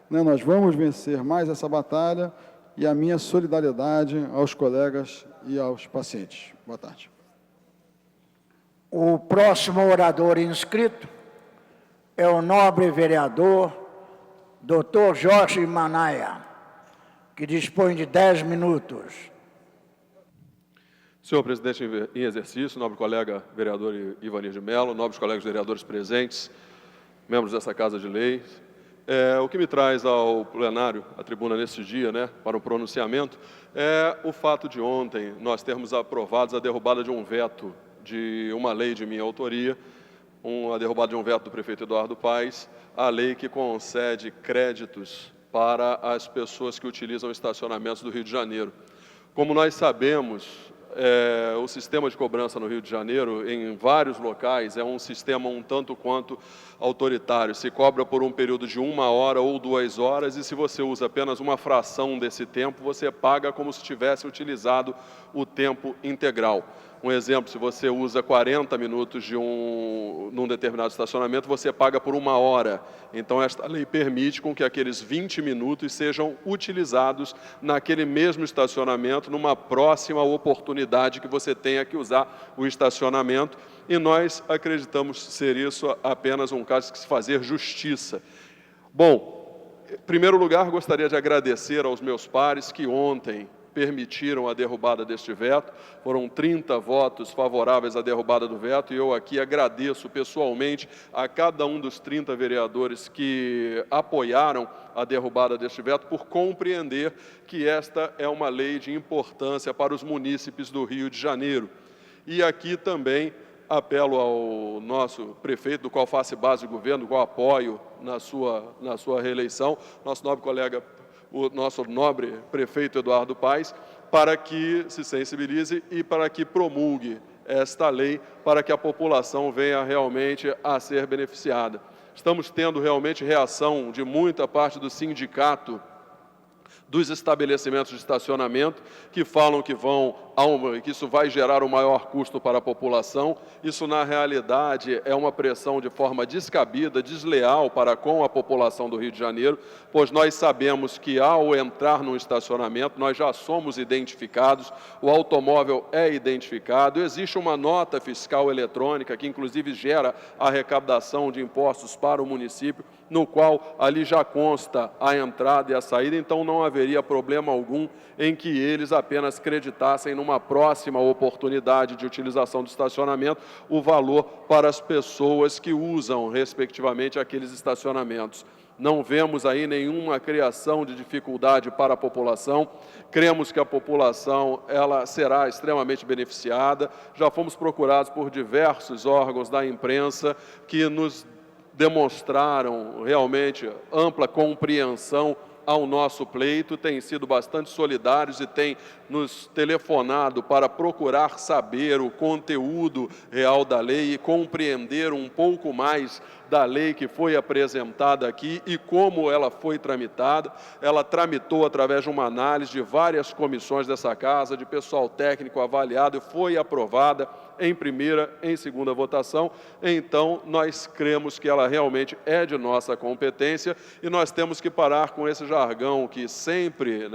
né, nós vamos vencer mais essa batalha, e a minha solidariedade aos colegas e aos pacientes. Boa tarde. O próximo orador inscrito é o nobre vereador Dr. Jorge Manaia, que dispõe de 10 minutos. Senhor presidente em exercício, nobre colega vereador Ivanir de Mello, nobres colegas vereadores presentes, membros dessa Casa de Leis, o que me traz ao plenário, à tribuna neste dia, né, para o pronunciamento, é o fato de ontem nós termos aprovado a derrubada de um veto de uma lei de minha autoria, a derrubada de um veto do prefeito Eduardo Paes, a lei que concede créditos para as pessoas que utilizam estacionamentos do Rio de Janeiro. Como nós sabemos, o sistema de cobrança no Rio de Janeiro, em vários locais, é um sistema um tanto quanto autoritário. Se cobra por um período de 1 hora ou 2 horas, e se você usa apenas uma fração desse tempo, você paga como se tivesse utilizado o tempo integral. Um exemplo, se você usa 40 minutos num determinado estacionamento, você paga por 1 hora. Então, esta lei permite com que aqueles 20 minutos sejam utilizados naquele mesmo estacionamento, numa próxima oportunidade que você tenha que usar o estacionamento. E nós acreditamos ser isso apenas um caso de se fazer justiça. Bom, em primeiro lugar, gostaria de agradecer aos meus pares que ontem permitiram a derrubada deste veto. Foram 30 votos favoráveis à derrubada do veto, e eu aqui agradeço pessoalmente a cada um dos 30 vereadores que apoiaram a derrubada deste veto, por compreender que esta é uma lei de importância para os munícipes do Rio de Janeiro. E aqui também apelo ao nosso prefeito, do qual faço base do governo, do qual apoio na sua reeleição, nosso nobre colega, o nosso nobre prefeito Eduardo Paes, para que se sensibilize e para que promulgue esta lei, para que a população venha realmente a ser beneficiada. Estamos tendo realmente reação de muita parte do sindicato dos estabelecimentos de estacionamento, que falam que que isso vai gerar um maior custo para a população. Isso, na realidade, é uma pressão de forma descabida, desleal para com a população do Rio de Janeiro, pois nós sabemos que, ao entrar num estacionamento, nós já somos identificados, o automóvel é identificado, existe uma nota fiscal eletrônica, que inclusive gera a arrecadação de impostos para o município, no qual ali já consta a entrada e a saída, então não haveria problema algum em que eles apenas creditassem numa próxima oportunidade de utilização do estacionamento o valor para as pessoas que usam, respectivamente, aqueles estacionamentos. Não vemos aí nenhuma criação de dificuldade para a população. Cremos que a população ela será extremamente beneficiada. Já fomos procurados por diversos órgãos da imprensa que nos demonstraram realmente ampla compreensão ao nosso pleito, têm sido bastante solidários e têm nos telefonado para procurar saber o conteúdo real da lei e compreender um pouco mais da lei que foi apresentada aqui e como ela foi tramitada. Ela tramitou através de uma análise de várias comissões dessa casa, de pessoal técnico avaliado, e foi aprovada em primeira, em segunda votação. Então, nós cremos que ela realmente é de nossa competência e nós temos que parar com esse jargão que sempre,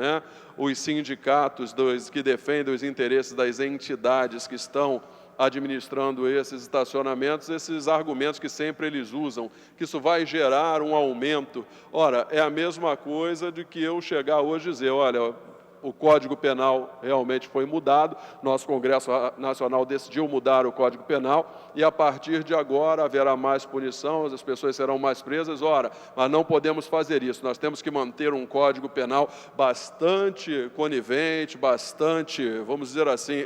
os sindicatos que defendem os interesses das entidades que estão administrando esses estacionamentos, esses argumentos que sempre eles usam, que isso vai gerar um aumento. Ora, é a mesma coisa de que eu chegar hoje e dizer, olha, o Código Penal realmente foi mudado, nosso Congresso Nacional decidiu mudar o Código Penal e a partir de agora haverá mais punição, as pessoas serão mais presas. Ora, mas não podemos fazer isso, nós temos que manter um Código Penal bastante conivente, bastante, vamos dizer assim,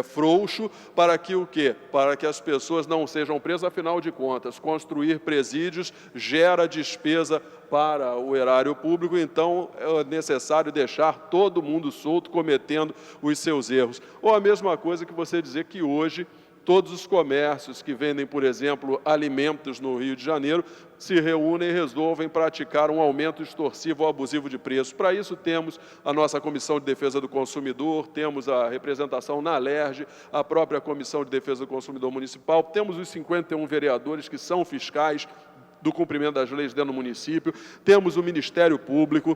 frouxo, para que o quê? Para que as pessoas não sejam presas, afinal de contas, construir presídios gera despesa para o erário público, então é necessário deixar deixar todo mundo solto cometendo os seus erros. Ou a mesma coisa que você dizer que hoje todos os comércios que vendem, por exemplo, alimentos no Rio de Janeiro, se reúnem e resolvem praticar um aumento extorsivo ou abusivo de preço. Para isso temos a nossa Comissão de Defesa do Consumidor, temos a representação na Alerj, a própria Comissão de Defesa do Consumidor Municipal, temos os 51 vereadores que são fiscais do cumprimento das leis dentro do município, temos o Ministério Público,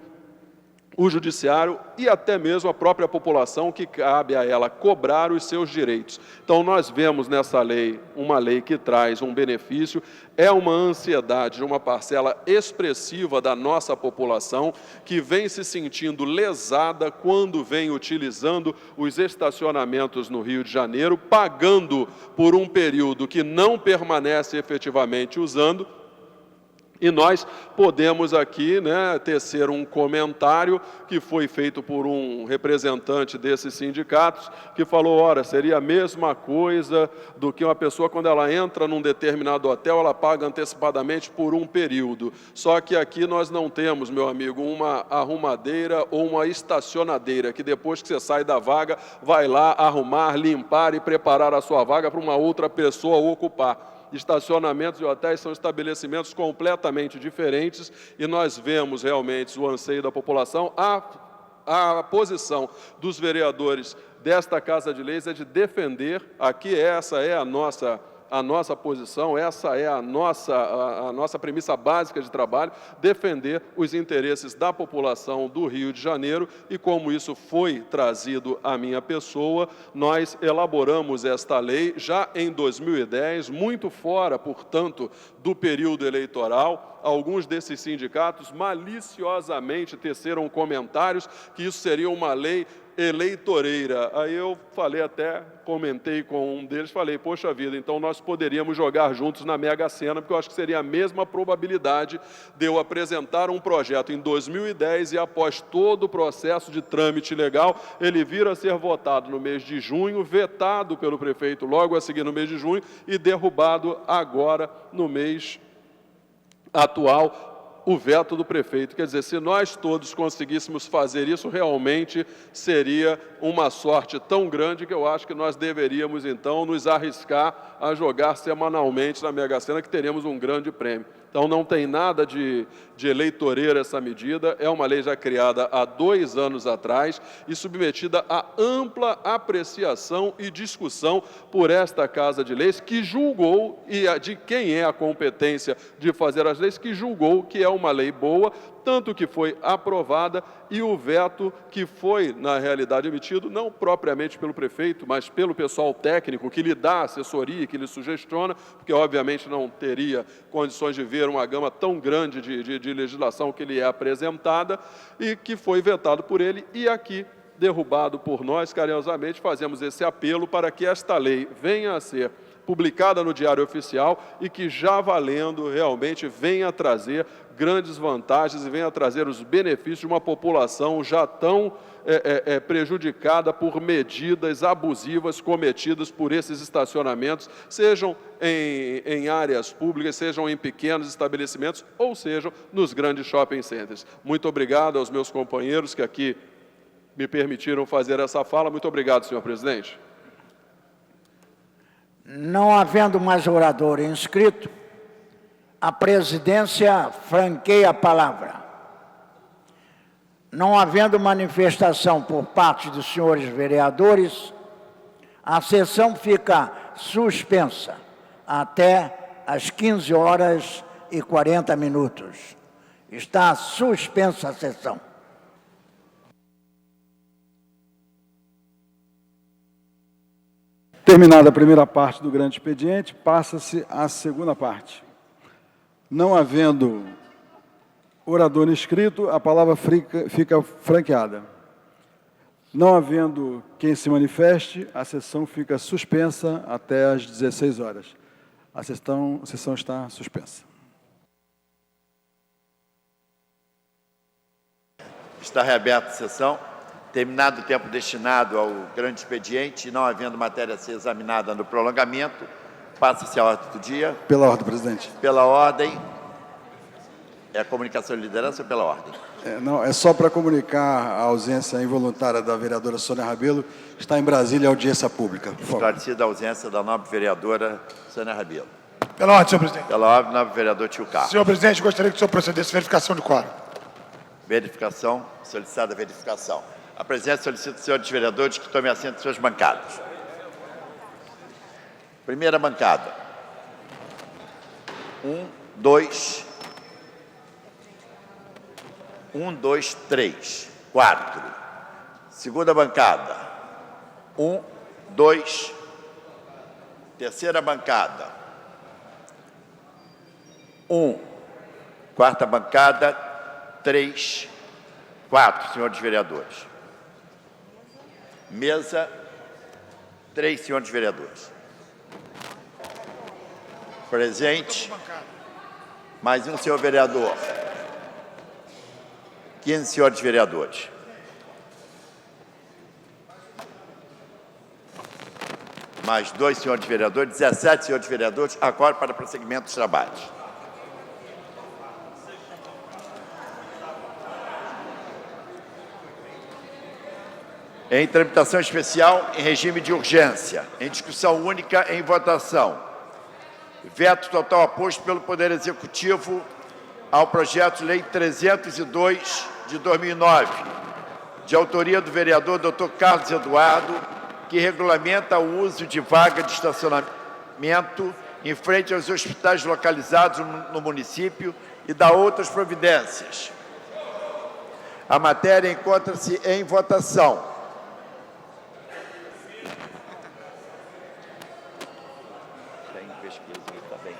o Judiciário e até mesmo a própria população, que cabe a ela cobrar os seus direitos. Então, nós vemos nessa lei uma lei que traz um benefício, é uma ansiedade de uma parcela expressiva da nossa população que vem se sentindo lesada quando vem utilizando os estacionamentos no Rio de Janeiro, pagando por um período que não permanece efetivamente usando. E nós podemos aqui, né, tecer um comentário que foi feito por um representante desses sindicatos, que falou, ora, seria a mesma coisa do que uma pessoa, quando ela entra num determinado hotel, ela paga antecipadamente por um período. Só que aqui nós não temos, meu amigo, uma arrumadeira ou uma estacionadeira, que depois que você sai da vaga, vai lá arrumar, limpar e preparar a sua vaga para uma outra pessoa ocupar. Estacionamentos de hotéis são estabelecimentos completamente diferentes e nós vemos realmente o anseio da população. A posição dos vereadores desta Casa de Leis é de defender, aqui essa é a nossa posição, essa é a nossa premissa básica de trabalho, defender os interesses da população do Rio de Janeiro e como isso foi trazido à minha pessoa, nós elaboramos esta lei já em 2010, muito fora, portanto, do período eleitoral. Alguns desses sindicatos maliciosamente teceram comentários que isso seria uma lei eleitoreira. Aí eu comentei com um deles, falei, poxa vida, então nós poderíamos jogar juntos na Mega Sena, porque eu acho que seria a mesma probabilidade de eu apresentar um projeto em 2010 e após todo o processo de trâmite legal, ele vir a ser votado no mês de junho, vetado pelo prefeito logo a seguir no mês de junho e derrubado agora no mês atual, o veto do prefeito. Quer dizer, se nós todos conseguíssemos fazer isso, realmente seria uma sorte tão grande que eu acho que nós deveríamos, então, nos arriscar a jogar semanalmente na Mega Sena, que teremos um grande prêmio. Então, não tem nada de eleitoreira essa medida, é uma lei já criada há 2 anos atrás e submetida a ampla apreciação e discussão por esta Casa de Leis, que julgou, e de quem é a competência de fazer as leis, que julgou que é uma lei boa, tanto que foi aprovada, e o veto que foi, na realidade, emitido, não propriamente pelo prefeito, mas pelo pessoal técnico que lhe dá assessoria, que lhe sugestiona, porque, obviamente, não teria condições de ver uma gama tão grande de legislação que lhe é apresentada, e que foi vetado por ele, e aqui, derrubado por nós, carinhosamente, fazemos esse apelo para que esta lei venha a ser publicada no Diário Oficial e que, já valendo, realmente venha a trazer grandes vantagens e venha a trazer os benefícios de uma população já tão prejudicada por medidas abusivas cometidas por esses estacionamentos, sejam em áreas públicas, sejam em pequenos estabelecimentos ou sejam nos grandes shopping centers. Muito obrigado aos meus companheiros que aqui me permitiram fazer essa fala. Muito obrigado, senhor presidente. Não havendo mais orador inscrito, a presidência franqueia a palavra. Não havendo manifestação por parte dos senhores vereadores, a sessão fica suspensa até às 15h40. Está suspensa a sessão. Terminada a primeira parte do grande expediente, passa-se à segunda parte. Não havendo orador inscrito, a palavra fica franqueada. Não havendo quem se manifeste, a sessão fica suspensa até às 16h. A sessão está suspensa. Está reaberta a sessão. Terminado o tempo destinado ao grande expediente e não havendo matéria a ser examinada no prolongamento, passa-se a ordem do dia. Pela ordem, presidente. Pela ordem. É a comunicação de liderança ou pela ordem? Não, é só para comunicar a ausência involuntária da vereadora Sônia Rabelo, que está em Brasília, audiência pública. Por favor. Esclarecida a ausência da nobre vereadora Sônia Rabelo. Pela ordem, senhor presidente. Pela ordem, nobre vereador Tio Carlos. Senhor presidente, gostaria que o senhor procedesse à verificação de quórum. Verificação, solicitada a verificação. A presidência solicita aos senhores vereadores que tomem assento em suas bancadas. Primeira bancada. 1, 2, 3, 4. Segunda bancada. 1, 2. Terceira bancada. 1. Quarta bancada. 3, 4, senhores vereadores. Mesa. 3, senhores vereadores. Presente. Mais um, senhor vereador. 15 senhores vereadores. Mais 2 senhores vereadores, 17 senhores vereadores, agora para prosseguimento dos trabalhos. Em tramitação especial, em regime de urgência, em discussão única, em votação. Veto total aposto pelo Poder Executivo ao projeto de lei 302 de 2009, de autoria do vereador Dr. Carlos Eduardo, que regulamenta o uso de vaga de estacionamento em frente aos hospitais localizados no município e dá outras providências. A matéria encontra-se em votação. Tem pesquisa, está bem.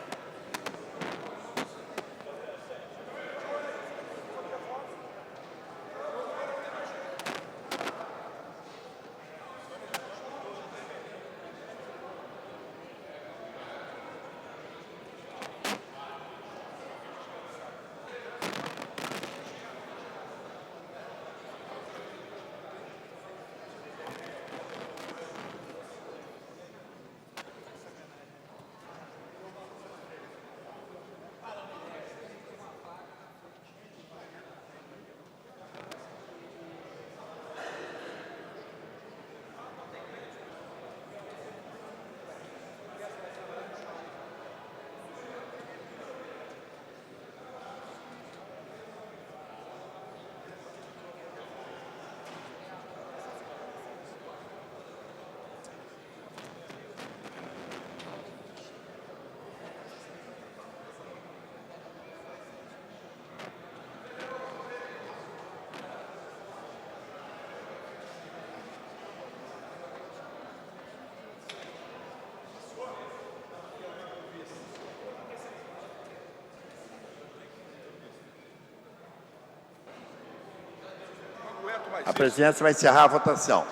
A presidência vai encerrar a votação.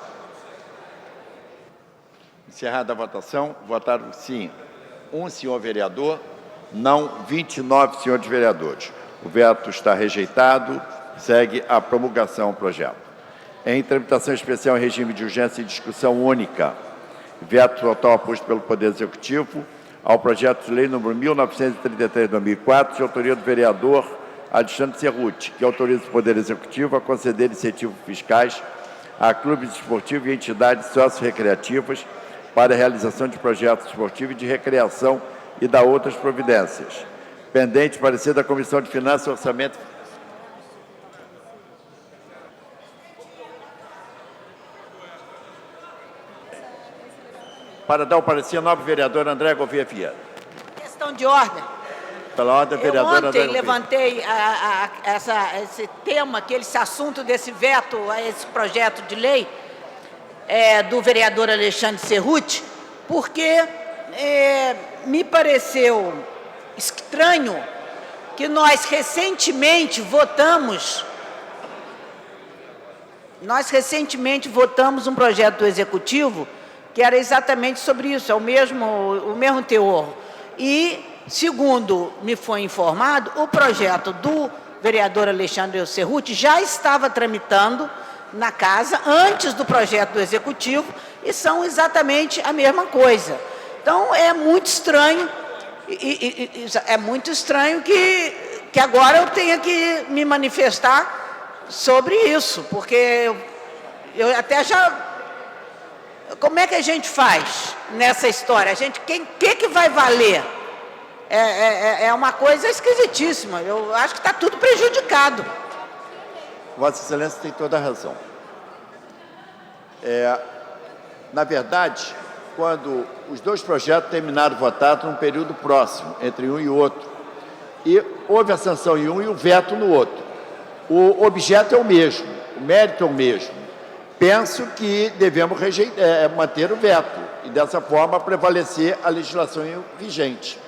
Encerrada a votação, votaram sim um senhor vereador, não 29 senhores vereadores. O veto está rejeitado, segue a promulgação do projeto. Em tramitação especial em regime de urgência e discussão única, veto total aposto pelo Poder Executivo ao projeto de lei número 1933/2004, de autoria do vereador Alexandre Cerruti, que autoriza o Poder Executivo a conceder incentivos fiscais a clubes esportivos e entidades sociorecreativas para a realização de projetos esportivos e de recreação e da outras providências. Pendente parecer da Comissão de Finanças e Orçamento. Para dar o parecer, nobre vereador André Gouveia Vieira. Questão de ordem. Pela ordem, vereadora Ontem André Gouveia. levantei esse tema, esse assunto desse veto a esse projeto de lei do vereador Alexandre Cerruti, porque me pareceu estranho que nós recentemente votamos um projeto do Executivo que era exatamente sobre isso, é o mesmo teor. E, segundo me foi informado, o projeto do vereador Alexandre Cerruti já estava tramitando na casa antes do projeto do Executivo e são exatamente a mesma coisa. Então, é muito estranho, que agora eu tenha que me manifestar sobre isso, porque eu até já... Como é que a gente faz nessa história? O que vai valer? É uma coisa esquisitíssima. Eu acho que está tudo prejudicado. Vossa Excelência tem toda a razão. Na verdade, quando os dois projetos terminaram votados num período próximo, entre um e outro, e houve a sanção em um e o veto no outro. O objeto é o mesmo, o mérito é o mesmo. Penso que devemos manter o veto e, dessa forma, prevalecer a legislação vigente.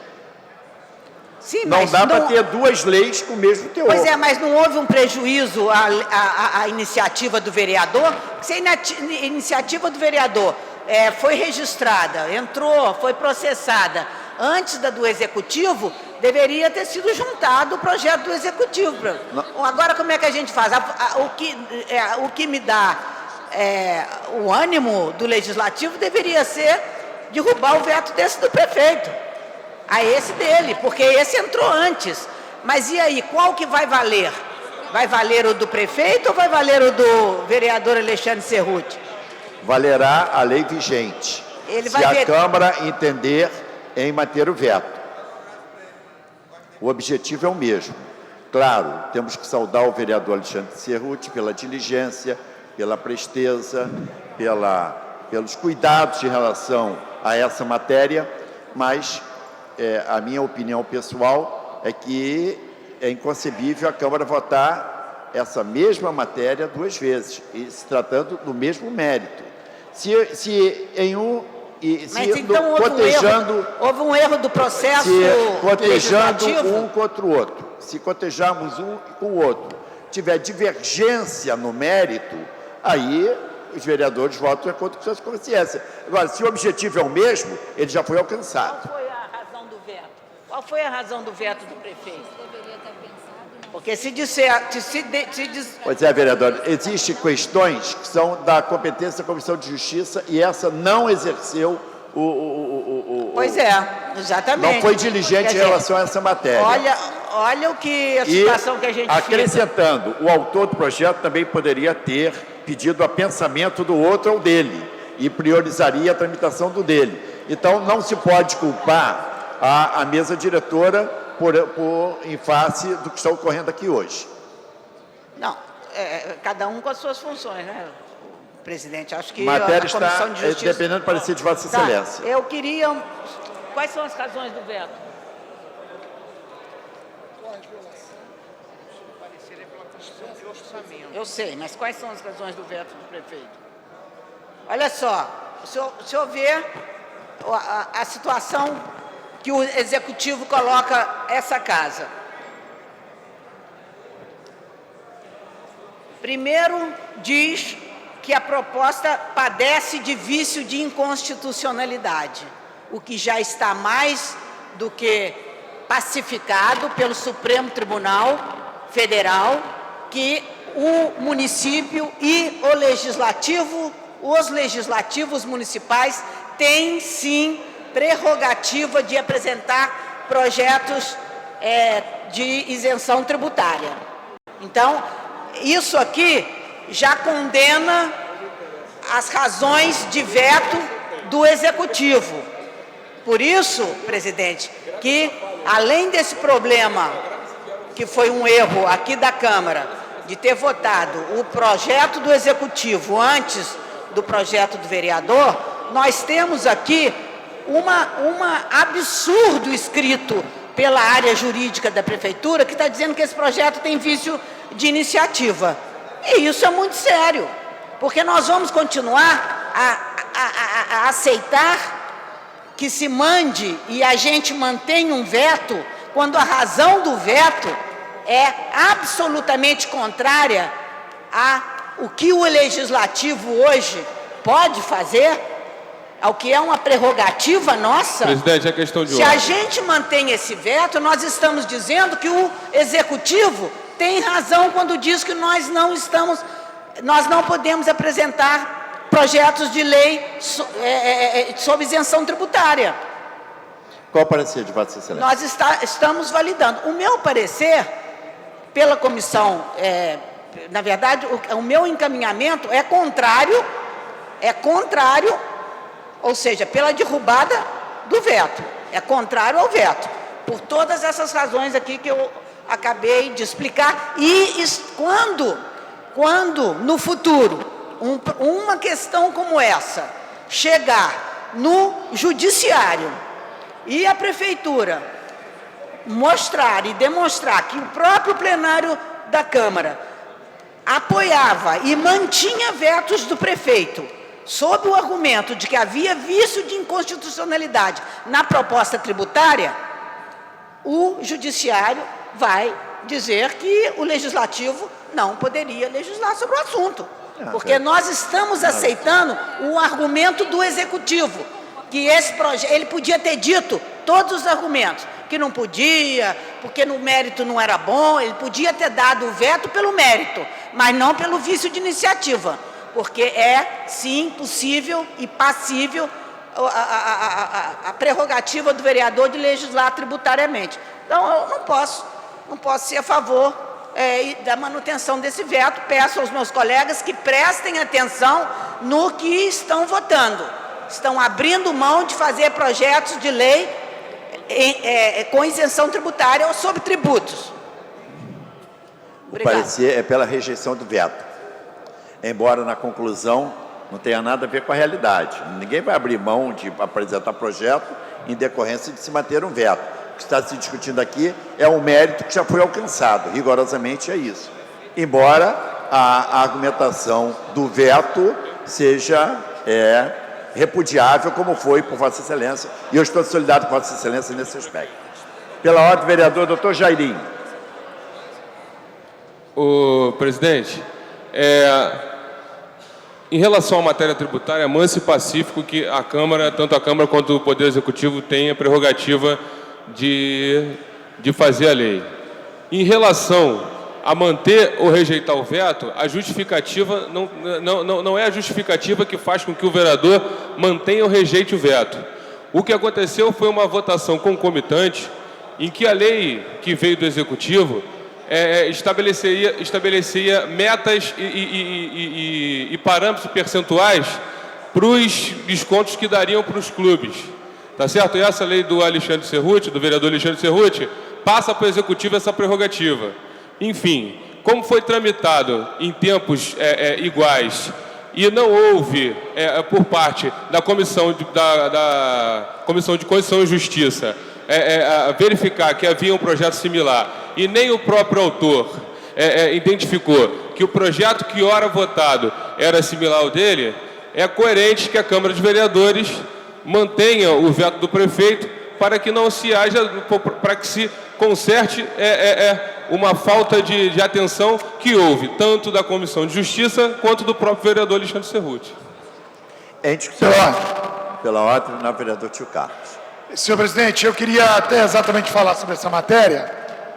Sim, não dá para ter duas leis com o mesmo teor. Pois é, mas não houve um prejuízo à iniciativa do vereador? Se a iniciativa do vereador foi registrada, foi processada antes da do Executivo, deveria ter sido juntado o projeto do Executivo. Agora, como é que a gente faz? O que me dá o ânimo do Legislativo deveria ser derrubar o veto desse do prefeito. A esse dele, porque esse entrou antes. Mas e aí, qual que vai valer? Vai valer o do prefeito ou vai valer o do vereador Alexandre Cerruti? Valerá a lei vigente, se a Câmara entender em manter o veto. O objetivo é o mesmo. Claro, temos que saudar o vereador Alexandre Cerruti pela diligência, pela presteza, pelos cuidados em relação a essa matéria, mas... a minha opinião pessoal é que é inconcebível a Câmara votar essa mesma matéria duas vezes, e se tratando do mesmo mérito. Mas então houve um erro do processo cotejando legislativo? Um contra o outro, se cotejarmos um com o outro, tiver divergência no mérito, aí os vereadores votam de acordo com suas consciências. Agora, se o objetivo é o mesmo, ele já foi alcançado. Qual foi a razão do veto do prefeito? Porque Pois é, vereador, existem questões que são da competência da Comissão de Justiça e essa não exerceu Pois é, exatamente. Não foi diligente em relação a essa matéria. Olha a situação que a gente acrescentando, o autor do projeto também poderia ter pedido a pensamento do outro ao dele e priorizaria a tramitação do dele. Então, não se pode culpar a mesa diretora em face do que está ocorrendo aqui hoje. Não, cada um com as suas funções, né, presidente? Acho que a matéria a Comissão de Justiça... dependendo do parecer de Vossa Excelência. Eu queria... Quais são as razões do veto? Eu sei, mas quais são as razões do veto do prefeito? Olha só, o senhor vê a situação que o Executivo coloca essa casa. Primeiro, diz que a proposta padece de vício de inconstitucionalidade, o que já está mais do que pacificado pelo Supremo Tribunal Federal, que o município e os legislativos municipais têm, sim, prerrogativa de apresentar projetos de isenção tributária. Então, isso aqui já condena as razões de veto do Executivo. Por isso, presidente, que além desse problema, que foi um erro aqui da Câmara, de ter votado o projeto do Executivo antes do projeto do vereador, nós temos aqui absurdo escrito pela área jurídica da Prefeitura, que está dizendo que esse projeto tem vício de iniciativa. E isso é muito sério, porque nós vamos continuar a aceitar que se mande e a gente mantenha um veto, quando a razão do veto é absolutamente contrária ao que o Legislativo hoje pode fazer, ao que é uma prerrogativa nossa. Presidente, é questão de ordem. Se a gente mantém esse veto, nós estamos dizendo que o Executivo tem razão quando diz que nós não podemos apresentar projetos de lei sob isenção tributária. Qual o parecer de Vossa Excelência? Nós estamos validando. O meu parecer, pela comissão, na verdade, o meu encaminhamento é contrário, ou seja, pela derrubada do veto. É contrário ao veto. Por todas essas razões aqui que eu acabei de explicar. E quando no futuro, uma questão como essa chegar no judiciário e a prefeitura mostrar e demonstrar que o próprio plenário da Câmara apoiava e mantinha vetos do prefeito, sob o argumento de que havia vício de inconstitucionalidade na proposta tributária, o judiciário vai dizer que o legislativo não poderia legislar sobre o assunto. Porque nós estamos aceitando o argumento do executivo, que esse projeto, ele podia ter dito todos os argumentos, que não podia, porque no mérito não era bom, ele podia ter dado o veto pelo mérito, mas não pelo vício de iniciativa, porque é, sim, possível e passível a prerrogativa do vereador de legislar tributariamente. Então, eu não posso ser a favor da manutenção desse veto. Peço aos meus colegas que prestem atenção no que estão votando. Estão abrindo mão de fazer projetos de lei com isenção tributária ou sobre tributos. O parecer é pela rejeição do veto. Embora na conclusão não tenha nada a ver com a realidade. Ninguém vai abrir mão de apresentar projeto em decorrência de se manter um veto. O que está se discutindo aqui é um mérito que já foi alcançado, rigorosamente é isso. Embora a argumentação do veto seja repudiável, como foi por Vossa Excelência, e eu estou solidário com Vossa Excelência nesse aspecto. Pela ordem, vereador doutor Jairinho. Presidente, em relação à matéria tributária, é manso e pacífico que a Câmara, tanto a Câmara quanto o Poder Executivo, tem a prerrogativa de fazer a lei. Em relação a manter ou rejeitar o veto, a justificativa não é a justificativa que faz com que o vereador mantenha ou rejeite o veto. O que aconteceu foi uma votação concomitante em que a lei que veio do Executivo estabelecia metas e parâmetros percentuais para os descontos que dariam para os clubes. Tá certo? E essa lei do Alexandre Cerruti, do vereador Alexandre Cerruti, passa para o Executivo essa prerrogativa. Enfim, como foi tramitado em tempos iguais e não houve, por parte da Comissão de Constituição e Justiça, verificar que havia um projeto similar e nem o próprio autor identificou que o projeto que ora votado era similar ao dele, é coerente que a Câmara de Vereadores mantenha o veto do prefeito para que não se haja, para que se conserte uma falta de atenção que houve, tanto da Comissão de Justiça quanto do próprio vereador Alexandre Cerruti. Em discussão. Pela ordem, o vereador Tio Carlos. Senhor presidente, eu queria até exatamente falar sobre essa matéria,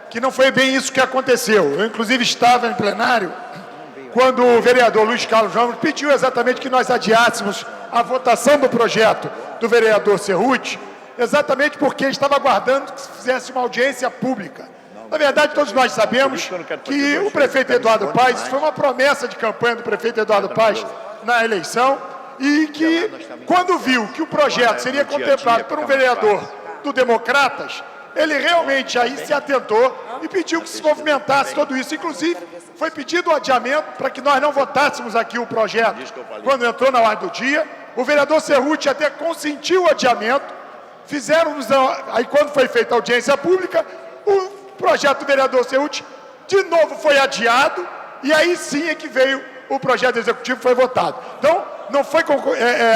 que não foi bem isso que aconteceu. Eu, inclusive, estava em plenário quando o vereador Luiz Carlos Ramos pediu exatamente que nós adiássemos a votação do projeto do vereador Cerruti, exatamente porque estava aguardando que se fizesse uma audiência pública. Na verdade, todos nós sabemos que o prefeito Eduardo Paes, foi uma promessa de campanha do prefeito Eduardo Paes na eleição, e que, quando viu que o projeto seria contemplado por um vereador do Democratas, ele realmente aí se atentou e pediu que se movimentasse tudo isso. Inclusive, foi pedido o adiamento para que nós não votássemos aqui o projeto quando entrou na ordem do dia. O vereador Cerruti até consentiu o adiamento. Aí quando foi feita a audiência pública, o projeto do vereador Cerruti de novo foi adiado, e aí sim é que veio o projeto executivo, foi votado. Então, não foi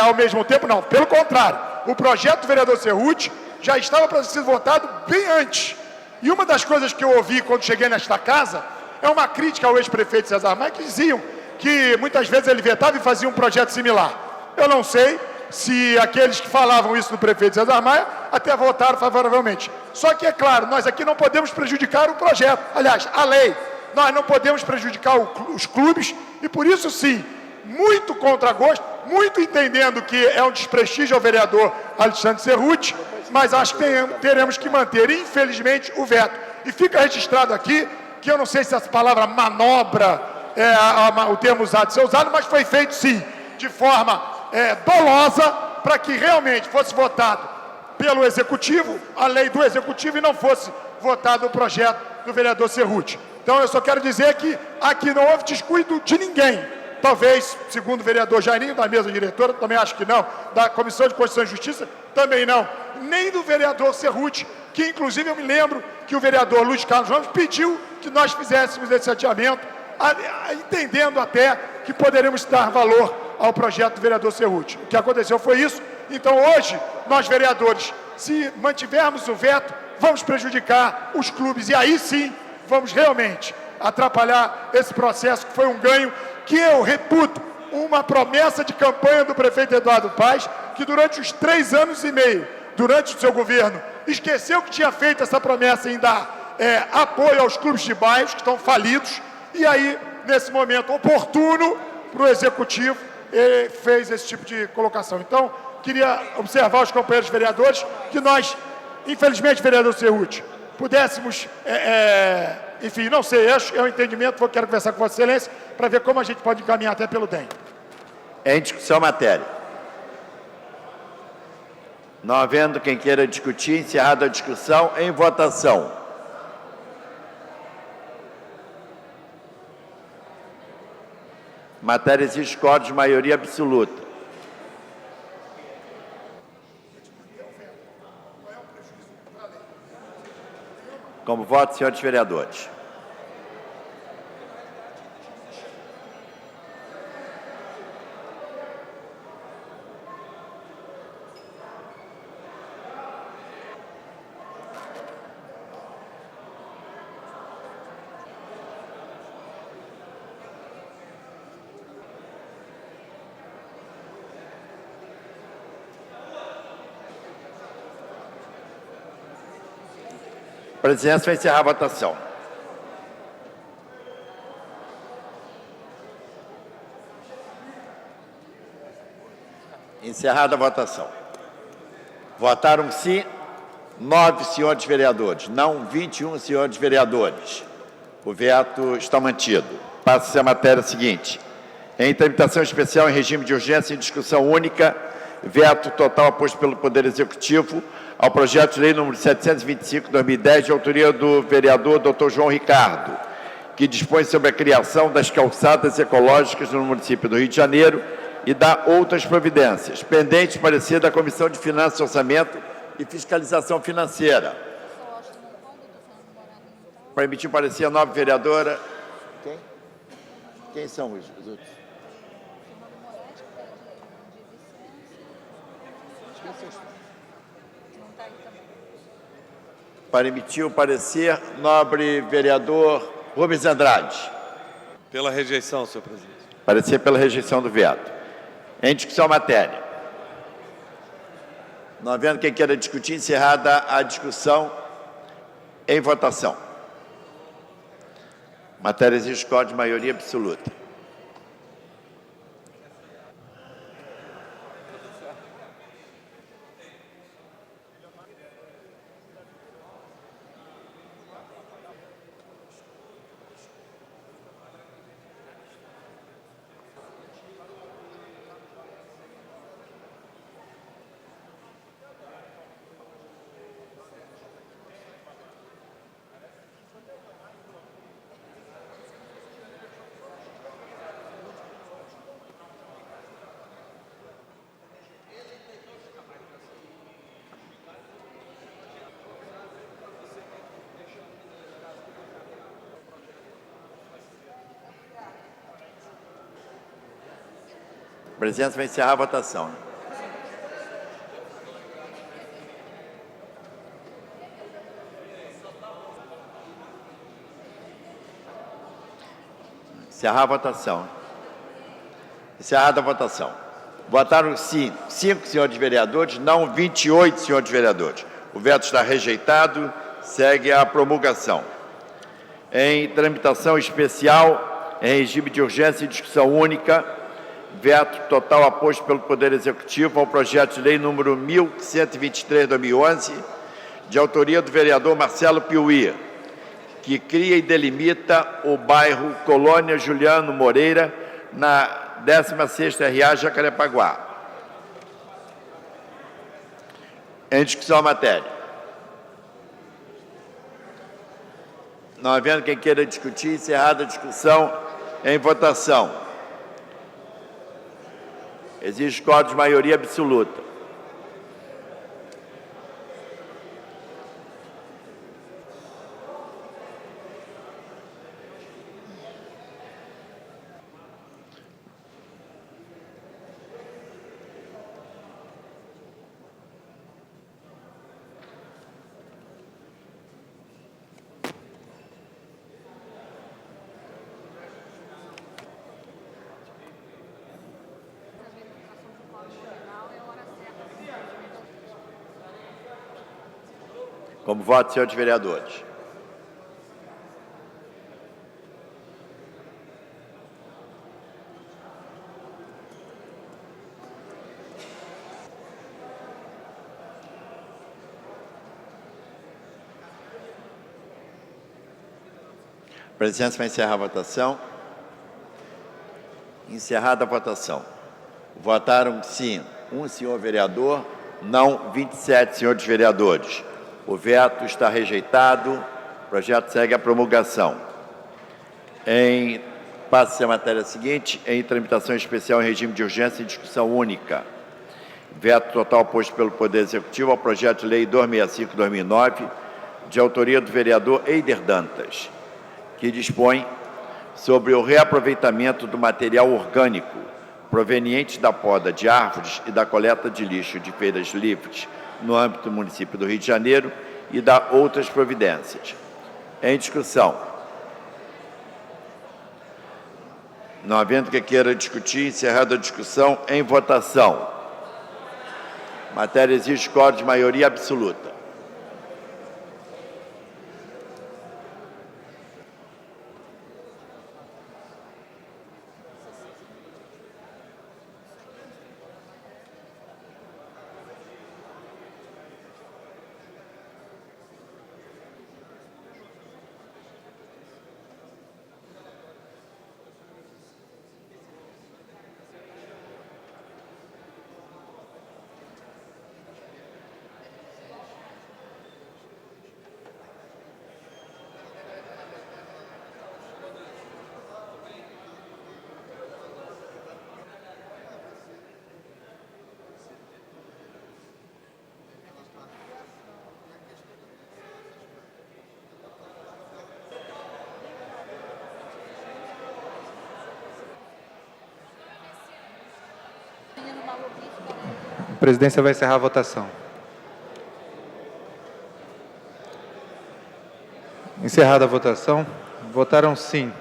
ao mesmo tempo, não. Pelo contrário, o projeto do vereador Cerruti já estava para ser votado bem antes. E uma das coisas que eu ouvi quando cheguei nesta casa é uma crítica ao ex-prefeito César Maia, que diziam que muitas vezes ele vetava e fazia um projeto similar. Eu não sei se aqueles que falavam isso do prefeito César Maia até votaram favoravelmente. Só que, é claro, nós aqui não podemos prejudicar o projeto. Aliás, a lei. Nós não podemos prejudicar os clubes e, por isso, sim, muito contra gosto, muito entendendo que é um desprestígio ao vereador Alexandre Cerruti, mas acho que teremos que manter, infelizmente, o veto. E fica registrado aqui, que eu não sei se essa palavra manobra é o termo usado ser usado, mas foi feito, sim, de forma dolosa, para que realmente fosse votado pelo Executivo, a lei do Executivo, e não fosse votado o projeto do vereador Cerruti. Então, eu só quero dizer que aqui não houve descuido de ninguém. Talvez, segundo o vereador Jairinho, da mesa diretora, também acho que não, da Comissão de Constituição e Justiça, também não, nem do vereador Cerruti, que inclusive eu me lembro que o vereador Luiz Carlos Ramos pediu que nós fizéssemos esse adiamento, entendendo até que poderíamos dar valor ao projeto do vereador Cerruti. O que aconteceu foi isso. Então, hoje, nós vereadores, se mantivermos o veto, vamos prejudicar os clubes, e aí sim, vamos realmente atrapalhar esse processo, que foi um ganho, que eu reputo uma promessa de campanha do prefeito Eduardo Paes, que durante os 3 anos e meio, durante o seu governo, esqueceu que tinha feito essa promessa em dar apoio aos clubes de bairros que estão falidos, e aí, nesse momento oportuno para o Executivo, ele fez esse tipo de colocação. Então, queria observar os companheiros vereadores, que nós, infelizmente, vereador Cerruti, pudéssemos, enfim, não sei, é um entendimento, quero conversar com Vossa Excelência, para ver como a gente pode encaminhar até pelo DEM. Em discussão a matéria. Não havendo quem queira discutir, encerrada a discussão, em votação. Matéria exige quórum de maioria absoluta. Como voto, senhores vereadores. A presidência vai encerrar a votação. Encerrada a votação. Votaram sim 9 senhores vereadores, não 21 senhores vereadores. O veto está mantido. Passa-se a matéria seguinte. Em tramitação especial em regime de urgência em discussão única, veto total aposto pelo Poder Executivo ao projeto de lei número 725/2010, de autoria do vereador Dr. João Ricardo, que dispõe sobre a criação das calçadas ecológicas no município do Rio de Janeiro e dá outras providências, pendente parecer da Comissão de Finanças, Orçamento e Fiscalização Financeira. Para emitir parecer a nova vereadora. Quem são os outros? Para emitir o parecer, nobre vereador Rubens Andrade. Pela rejeição, senhor presidente. Parecer pela rejeição do veto. Em discussão a matéria. Não havendo quem queira discutir, encerrada a discussão, em votação. Matéria exige quórum de maioria absoluta. A presidência vai encerrar a votação. Encerrar a votação. Encerrada a votação. Votaram sim 5 senhores vereadores, não 28 senhores vereadores. O veto está rejeitado. Segue a promulgação. Em tramitação especial, em regime de urgência e discussão única, Veto total aposto pelo Poder Executivo ao projeto de lei número 1123/2011, de autoria do vereador Marcelo Piuí, que cria e delimita o bairro Colônia Juliano Moreira, na 16ª RA Jacarepaguá. Em discussão a matéria. Não havendo quem queira discutir, encerrada a discussão, em votação. Exige quórum de maioria absoluta. Como voto, senhores vereadores. A presidência vai encerrar a votação. Encerrada a votação. Votaram sim um senhor vereador, não 27 senhores vereadores. O veto está rejeitado. O projeto segue a promulgação. Passa-se a matéria seguinte, em tramitação especial em regime de urgência e discussão única. Veto total posto pelo Poder Executivo ao projeto de lei 265/2009, de autoria do vereador Eider Dantas, que dispõe sobre o reaproveitamento do material orgânico proveniente da poda de árvores e da coleta de lixo de feiras livres no âmbito do município do Rio de Janeiro e da outras providências. Em discussão. Não havendo que queira discutir, encerrada a discussão, em votação. Matéria exige quórum de maioria absoluta. A presidência vai encerrar a votação. Encerrada a votação, votaram sim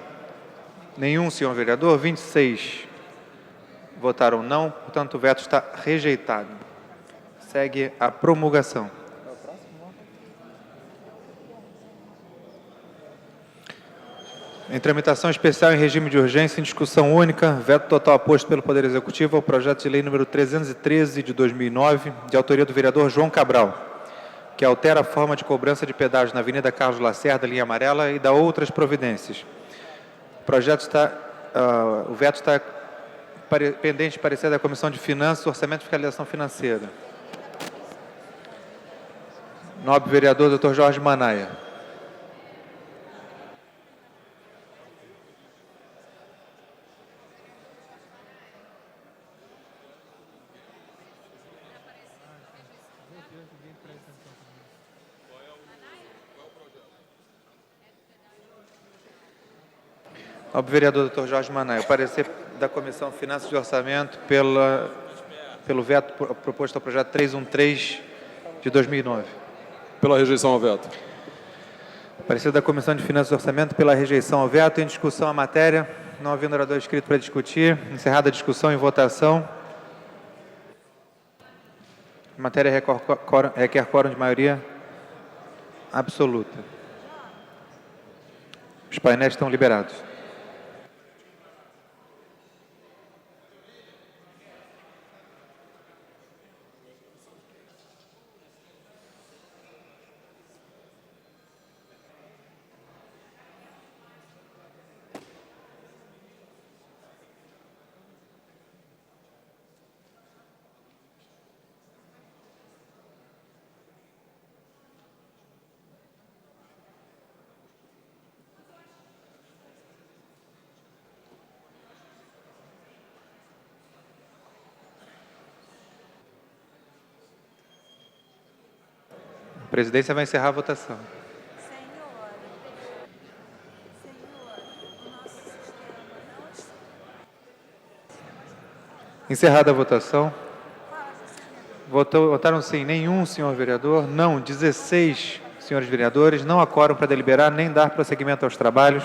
nenhum senhor vereador, 26 votaram não, portanto o veto está rejeitado. Segue a promulgação. Em tramitação especial em regime de urgência, em discussão única, veto total aposto pelo Poder Executivo ao projeto de lei número 313 de 2009, de autoria do vereador João Cabral, que altera a forma de cobrança de pedágio na Avenida Carlos Lacerda, linha amarela, e dá outras providências. O veto está pendente de parecer da Comissão de Finanças, Orçamento e Fiscalização Financeira. Nobre vereador Dr. Jorge Manaia. Nobre vereador Dr. Jorge Manaia, o parecer da Comissão de Finanças e Orçamento pelo veto proposto ao projeto 313 de 2009. Pela rejeição ao veto. Parecer da Comissão de Finanças e Orçamento pela rejeição ao veto. Em discussão a matéria. Não havendo orador inscrito para discutir. Encerrada a discussão em votação. A matéria requer quórum de maioria absoluta. Os painéis estão liberados. presidência vai encerrar a votação. Encerrada a votação. Votaram sim nenhum, senhor vereador. Não, 16 senhores vereadores. Não há quórum para deliberar nem dar prosseguimento aos trabalhos.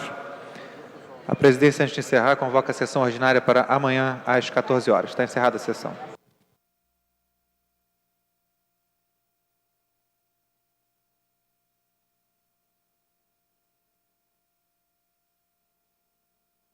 A presidência, antes de encerrar, convoca a sessão ordinária para amanhã às 14 horas. Está encerrada a sessão.